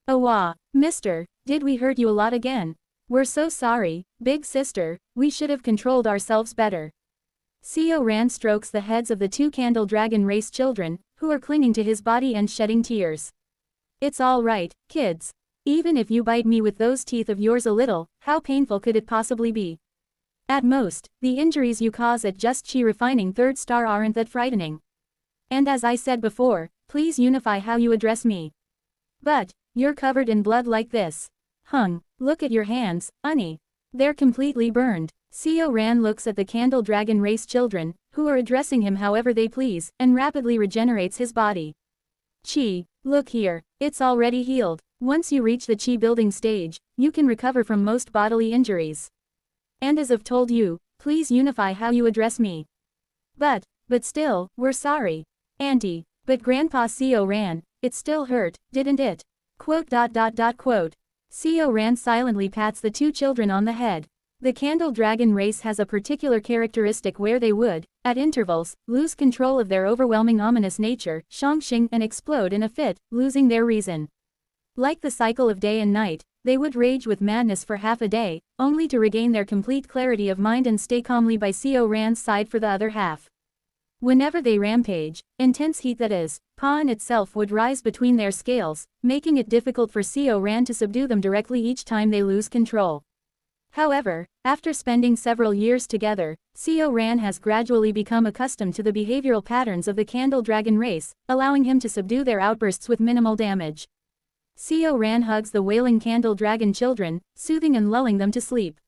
Awa, mister, did we hurt you a lot again? We're so sorry, big sister, we should have controlled ourselves better. Seo Ran strokes the heads of the two Candle Dragon race children, who are clinging to his body and shedding tears. It's all right, kids. Even if you bite me with those teeth of yours a little, how painful could it possibly be? At most, the injuries you cause at just Chi refining 3rd star aren't that frightening. And as I said before, please unify how you address me. But, you're covered in blood like this. Hung, look at your hands, Unnie. They're completely burned. Seo Ran looks at the Candle Dragon race children, who are addressing him however they please, and rapidly regenerates his body. Chi, look here, it's already healed. Once you reach the Chi building stage, you can recover from most bodily injuries. And as I've told you, please unify how you address me. But still, we're sorry. Auntie, But Grandpa Seo Ran, it still hurt, didn't it? Quote. Seo Ran silently pats the two children on the head. The Candle Dragon race has a particular characteristic where they would, at intervals, lose control of their overwhelming ominous nature, shongxing, and explode in a fit, losing their reason. Like the cycle of day and night, they would rage with madness for half a day, only to regain their complete clarity of mind and stay calmly by Seo Ran's side for the other half. Whenever they rampage, intense heat, that is, Pawn itself, would rise between their scales, making it difficult for Seo Ran to subdue them directly each time they lose control. However, after spending several years together, Seo Ran has gradually become accustomed to the behavioral patterns of the Candle Dragon race, allowing him to subdue their outbursts with minimal damage. Seo Ran hugs the wailing Candle Dragon children, soothing and lulling them to sleep.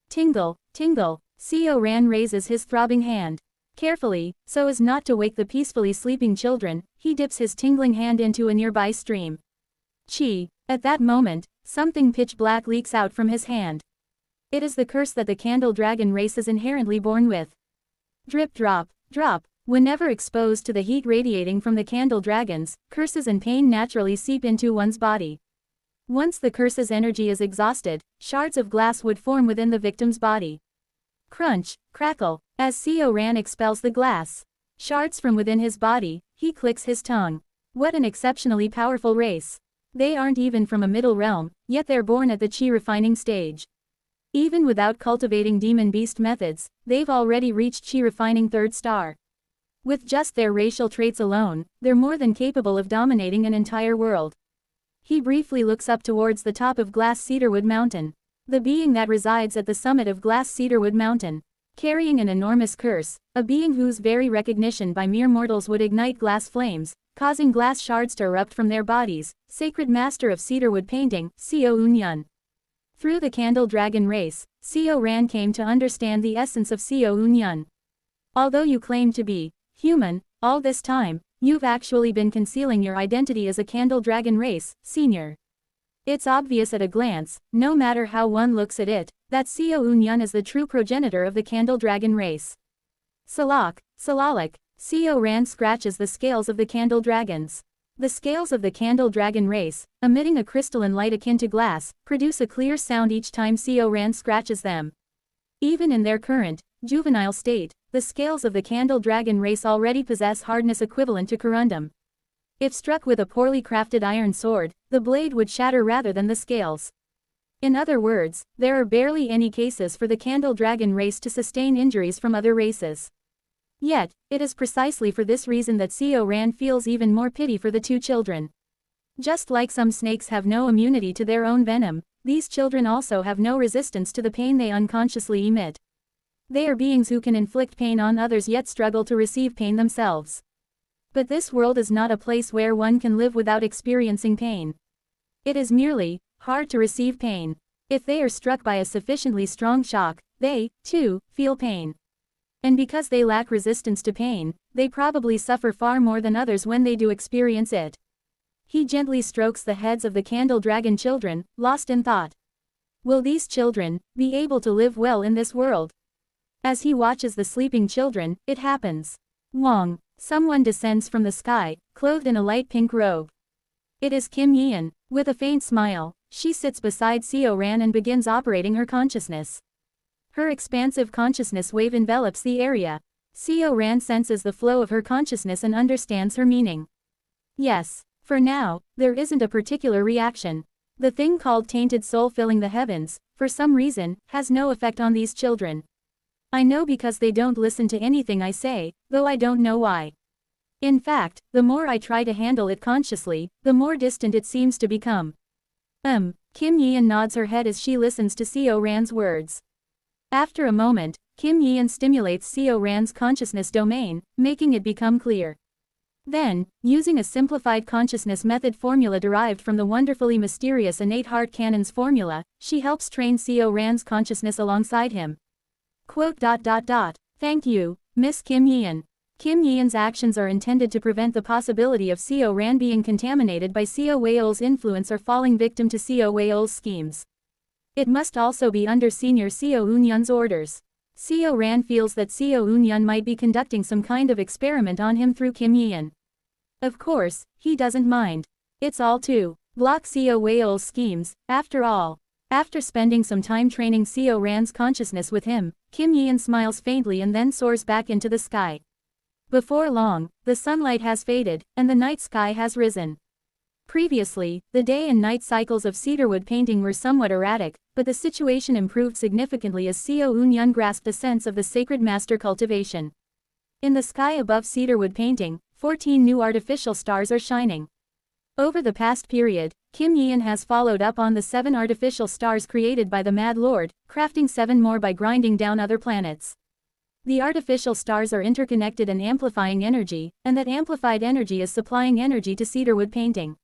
Tingle, tingle, Seo Ran raises his throbbing hand. Carefully, so as not to wake the peacefully sleeping children, he dips his tingling hand into a nearby stream. Chi. At that moment, something pitch black leaks out from his hand. It is the curse that the Candle Dragon race is inherently born with. Drip drop, drop. Whenever exposed to the heat radiating from the Candle Dragons, curses and pain naturally seep into one's body. Once the curse's energy is exhausted, shards of glass would form within the victim's body. Crunch, crackle, as Seo Ran expels the glass shards from within his body, he clicks his tongue. What an exceptionally powerful race. They aren't even from a middle realm, yet they're born at the chi refining stage. Even without cultivating demon beast methods, they've already reached chi refining 3rd star. With just their racial traits alone, they're more than capable of dominating an entire world. He briefly looks up towards the top of Glass Cedarwood Mountain. The being that resides at the summit of Glass Cedarwood Mountain, carrying an enormous curse, a being whose very recognition by mere mortals would ignite glass flames, causing glass shards to erupt from their bodies, Sacred Master of Cedarwood Painting, Seo Unyun. Through the Candle Dragon race, Seo Ran came to understand the essence of Seo Unyun. Although you claim to be human, all this time, you've actually been concealing your identity as a Candle Dragon race, Senior. It's obvious at a glance, no matter how one looks at it, that Seo Unyun is the true progenitor of the Candle Dragon race. Salak, Salalik, Seo Ran scratches the scales of the Candle Dragons. The scales of the Candle Dragon race, emitting a crystalline light akin to glass, produce a clear sound each time Seo Ran scratches them. Even in their current, juvenile state, the scales of the Candle Dragon race already possess hardness equivalent to corundum. If struck with a poorly crafted iron sword, the blade would shatter rather than the scales. In other words, there are barely any cases for the Candle Dragon race to sustain injuries from other races. Yet, it is precisely for this reason that Seo Ran feels even more pity for the two children. Just like some snakes have no immunity to their own venom, these children also have no resistance to the pain they unconsciously emit. They are beings who can inflict pain on others yet struggle to receive pain themselves. But this world is not a place where one can live without experiencing pain. It is merely hard to receive pain. If they are struck by a sufficiently strong shock, they, too, feel pain. And because they lack resistance to pain, they probably suffer far more than others when they do experience it. He gently strokes the heads of the Candle Dragon children, lost in thought. Will these children be able to live well in this world? As he watches the sleeping children, it happens. Wong. Someone descends from the sky, clothed in a light pink robe. It is Kim Yeon. With a faint smile, she sits beside Seo Ran and begins operating her consciousness. Her expansive consciousness wave envelops the area. Seo Ran senses the flow of her consciousness and understands her meaning. Yes, for now, there isn't a particular reaction. The thing called tainted soul filling the heavens, for some reason, has no effect on these children. I know because they don't listen to anything I say, though I don't know why. In fact, the more I try to handle it consciously, the more distant it seems to become. Kim Yeon nods her head as she listens to Seo Ran's words. After a moment, Kim Yeon stimulates Seo Ran's consciousness domain, making it become clear. Then, using a simplified consciousness method formula derived from the wonderfully mysterious innate heart canon's formula, she helps train Seo Ran's consciousness alongside him. Quote. Thank you, Miss Kim Yeon. Kim Yeon's actions are intended to prevent the possibility of Seo Ran being contaminated by Seo Weol's influence or falling victim to Seo Weol's schemes. It must also be under Senior Seo Unyun's orders. Seo Ran feels that Seo Unyun might be conducting some kind of experiment on him through Kim Yeon. Of course, he doesn't mind. It's all to block Seo Weol's schemes, after all. After spending some time training Seo Ran's consciousness with him, Kim Yeon smiles faintly and then soars back into the sky. Before long, the sunlight has faded, and the night sky has risen. Previously, the day and night cycles of cedarwood painting were somewhat erratic, but the situation improved significantly as Seo Eun-yeon grasped a sense of the sacred master cultivation. In the sky above cedarwood painting, 14 new artificial stars are shining. Over the past period, Kim Yeon has followed up on the 7 artificial stars created by the Mad Lord, crafting 7 more by grinding down other planets. The artificial stars are interconnected and amplifying energy, and that amplified energy is supplying energy to cedarwood painting.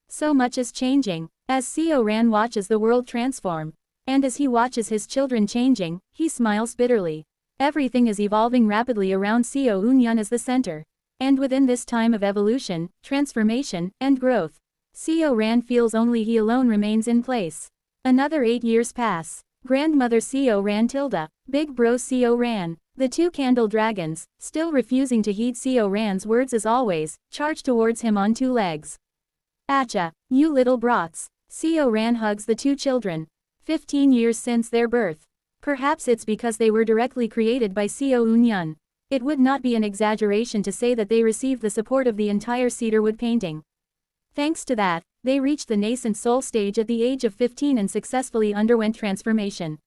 So much is changing, as Seo Ran watches the world transform. And as he watches his children changing, he smiles bitterly. Everything is evolving rapidly around Seo Eun-yeon as the center. And within this time of evolution, transformation, and growth, Seo Ran feels only he alone remains in place. Another 8 years pass. Grandmother Seo Ran Tilda, Big Bro Seo Ran, the 2 candle dragons, still refusing to heed Seo Ran's words as always, charge towards him on 2 legs. Acha, you little brats. Seo Ran hugs the 2 children. 15 years since their birth. Perhaps it's because they were directly created by Seo Eun-yeon. It would not be an exaggeration to say that they received the support of the entire cedarwood painting. Thanks to that, they reached the nascent soul stage at the age of 15 and successfully underwent transformation.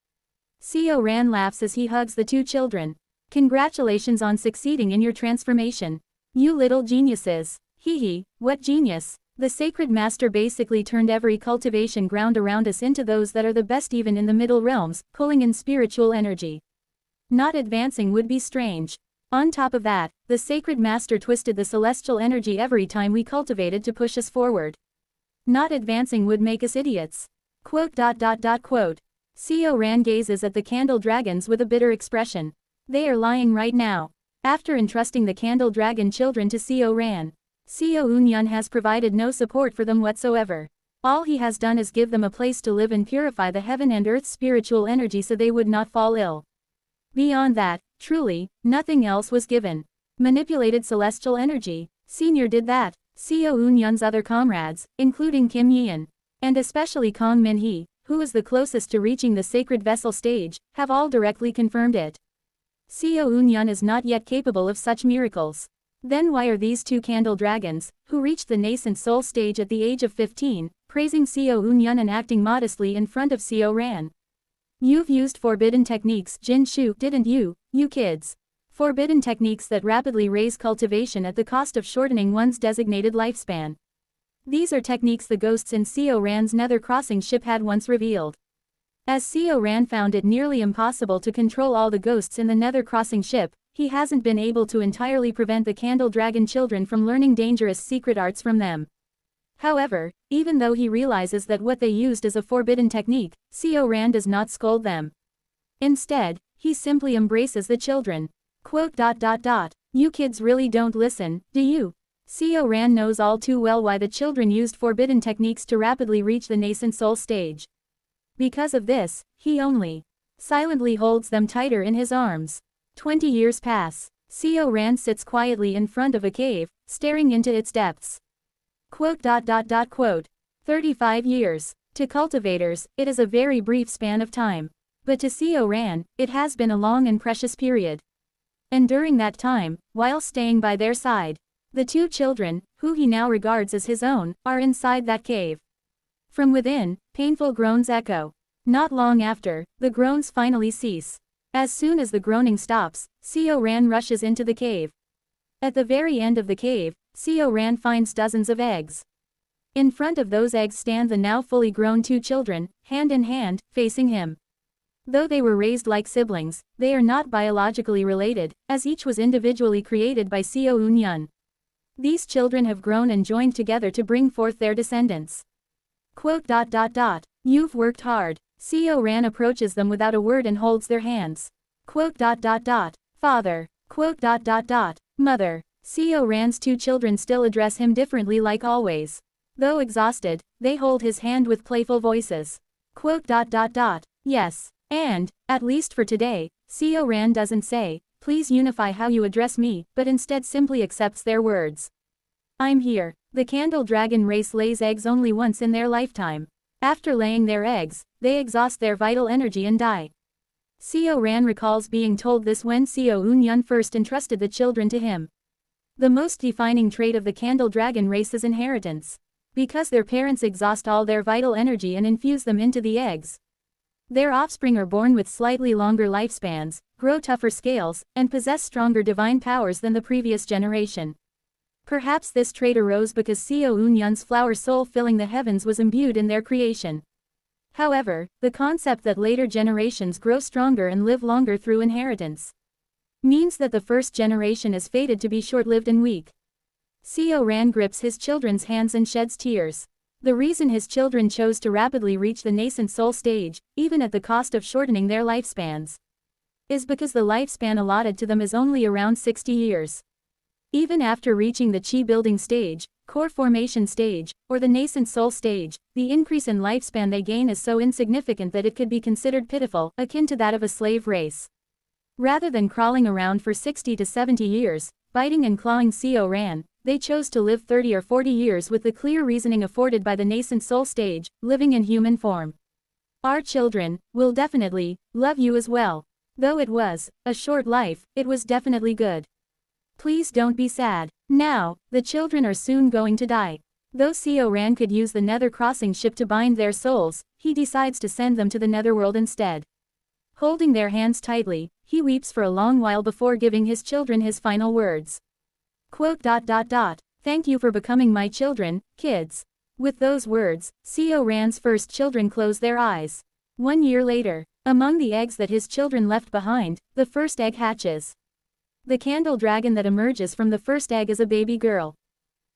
Seo Ran laughs as he hugs the 2 children. Congratulations on succeeding in your transformation. You little geniuses. Hee hee, what genius. The sacred master basically turned every cultivation ground around us into those that are the best even in the middle realms, pulling in spiritual energy. Not advancing would be strange. On top of that, the sacred master twisted the celestial energy every time we cultivated to push us forward. Not advancing would make us idiots. Quote. Seo Ran gazes at the candle dragons with a bitter expression. They are lying right now. After entrusting the candle dragon children to Seo Ran, Seo Eun-yeon has provided no support for them whatsoever. All he has done is give them a place to live and purify the heaven and earth's spiritual energy so they would not fall ill. Beyond that, truly, nothing else was given. Manipulated celestial energy. Senior did that. Seo Eun-yeon's other comrades, including Kim Yeon, and especially Kang Min-hee, who is the closest to reaching the sacred vessel stage, have all directly confirmed it. Seo Eun-yeon is not yet capable of such miracles. Then why are these 2 candle dragons, who reached the nascent soul stage at the age of 15, praising Seo Eun-yeon and acting modestly in front of Seo Ran? You've used forbidden techniques, Jin Shu, didn't you, you kids? Forbidden techniques that rapidly raise cultivation at the cost of shortening one's designated lifespan. These are techniques the ghosts in Seo Ran's nether crossing ship had once revealed. As Seo Ran found it nearly impossible to control all the ghosts in the nether crossing ship, he hasn't been able to entirely prevent the candle dragon children from learning dangerous secret arts from them. However, even though he realizes that what they used is a forbidden technique, Seo Ran does not scold them. Instead, he simply embraces the children. Quote. You kids really don't listen, do you? Seo Ran knows all too well why the children used forbidden techniques to rapidly reach the nascent soul stage. Because of this, he only silently holds them tighter in his arms. 20 years pass. Seo Ran sits quietly in front of a cave, staring into its depths. Quote. 35 years. To cultivators, it is a very brief span of time. But to Seo Ran, it has been a long and precious period. And during that time, while staying by their side, the 2 children, who he now regards as his own, are inside that cave. From within, painful groans echo. Not long after, the groans finally cease. As soon as the groaning stops, Seo Ran rushes into the cave. At the very end of the cave, Seo Ran finds dozens of eggs. In front of those eggs stand the now fully grown 2 children, hand in hand, facing him. Though they were raised like siblings, they are not biologically related, as each was individually created by Seo Eun-yeon. These children have grown and joined together to bring forth their descendants. Quote. You've worked hard. Seo Ran approaches them without a word and holds their hands. Quote. Father. Quote. Mother. Seo Ran's 2 children still address him differently like always. Though exhausted, they hold his hand with playful voices. Quote. Yes. And, at least for today, Seo Ran doesn't say, please unify how you address me, but instead simply accepts their words. I'm here. The candle dragon race lays eggs only once in their lifetime. After laying their eggs, they exhaust their vital energy and die. Seo Ran recalls being told this when Seo Un Yun first entrusted the children to him. The most defining trait of the candle dragon race is inheritance. Because their parents exhaust all their vital energy and infuse them into the eggs, their offspring are born with slightly longer lifespans, grow tougher scales, and possess stronger divine powers than the previous generation. Perhaps this trait arose because Seo Un Yun's flower soul filling the heavens was imbued in their creation. However, the concept that later generations grow stronger and live longer through inheritance means that the first generation is fated to be short-lived and weak. Seo Ran grips his children's hands and sheds tears. The reason his children chose to rapidly reach the nascent soul stage, even at the cost of shortening their lifespans, is because the lifespan allotted to them is only around 60 years. Even after reaching the chi building stage, core formation stage, or the nascent soul stage, the increase in lifespan they gain is so insignificant that it could be considered pitiful, akin to that of a slave race. Rather than crawling around for 60 to 70 years, biting and clawing Seo Ran, they chose to live 30 or 40 years with the clear reasoning afforded by the nascent soul stage, living in human form. Our children will definitely love you as well. Though it was a short life, it was definitely good. Please don't be sad. Now, the children are soon going to die. Though Seo Ran could use the nether crossing ship to bind their souls, he decides to send them to the netherworld instead. Holding their hands tightly, he weeps for a long while before giving his children his final words. Quote, "Thank you for becoming my children, kids." With those words, Seo Ran's first children close their eyes. 1 year later, among the eggs that his children left behind, the first egg hatches. The candle dragon that emerges from the first egg is a baby girl.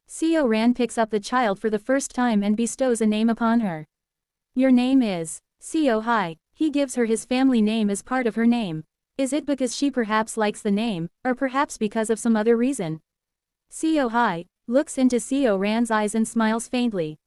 Seo Ran picks up the child for the first time and bestows a name upon her. Your name is Seo Hai. He gives her his family name as part of her name. Is it because she perhaps likes the name, or perhaps because of some other reason? Seo Hai looks into Seo Ran's eyes and smiles faintly.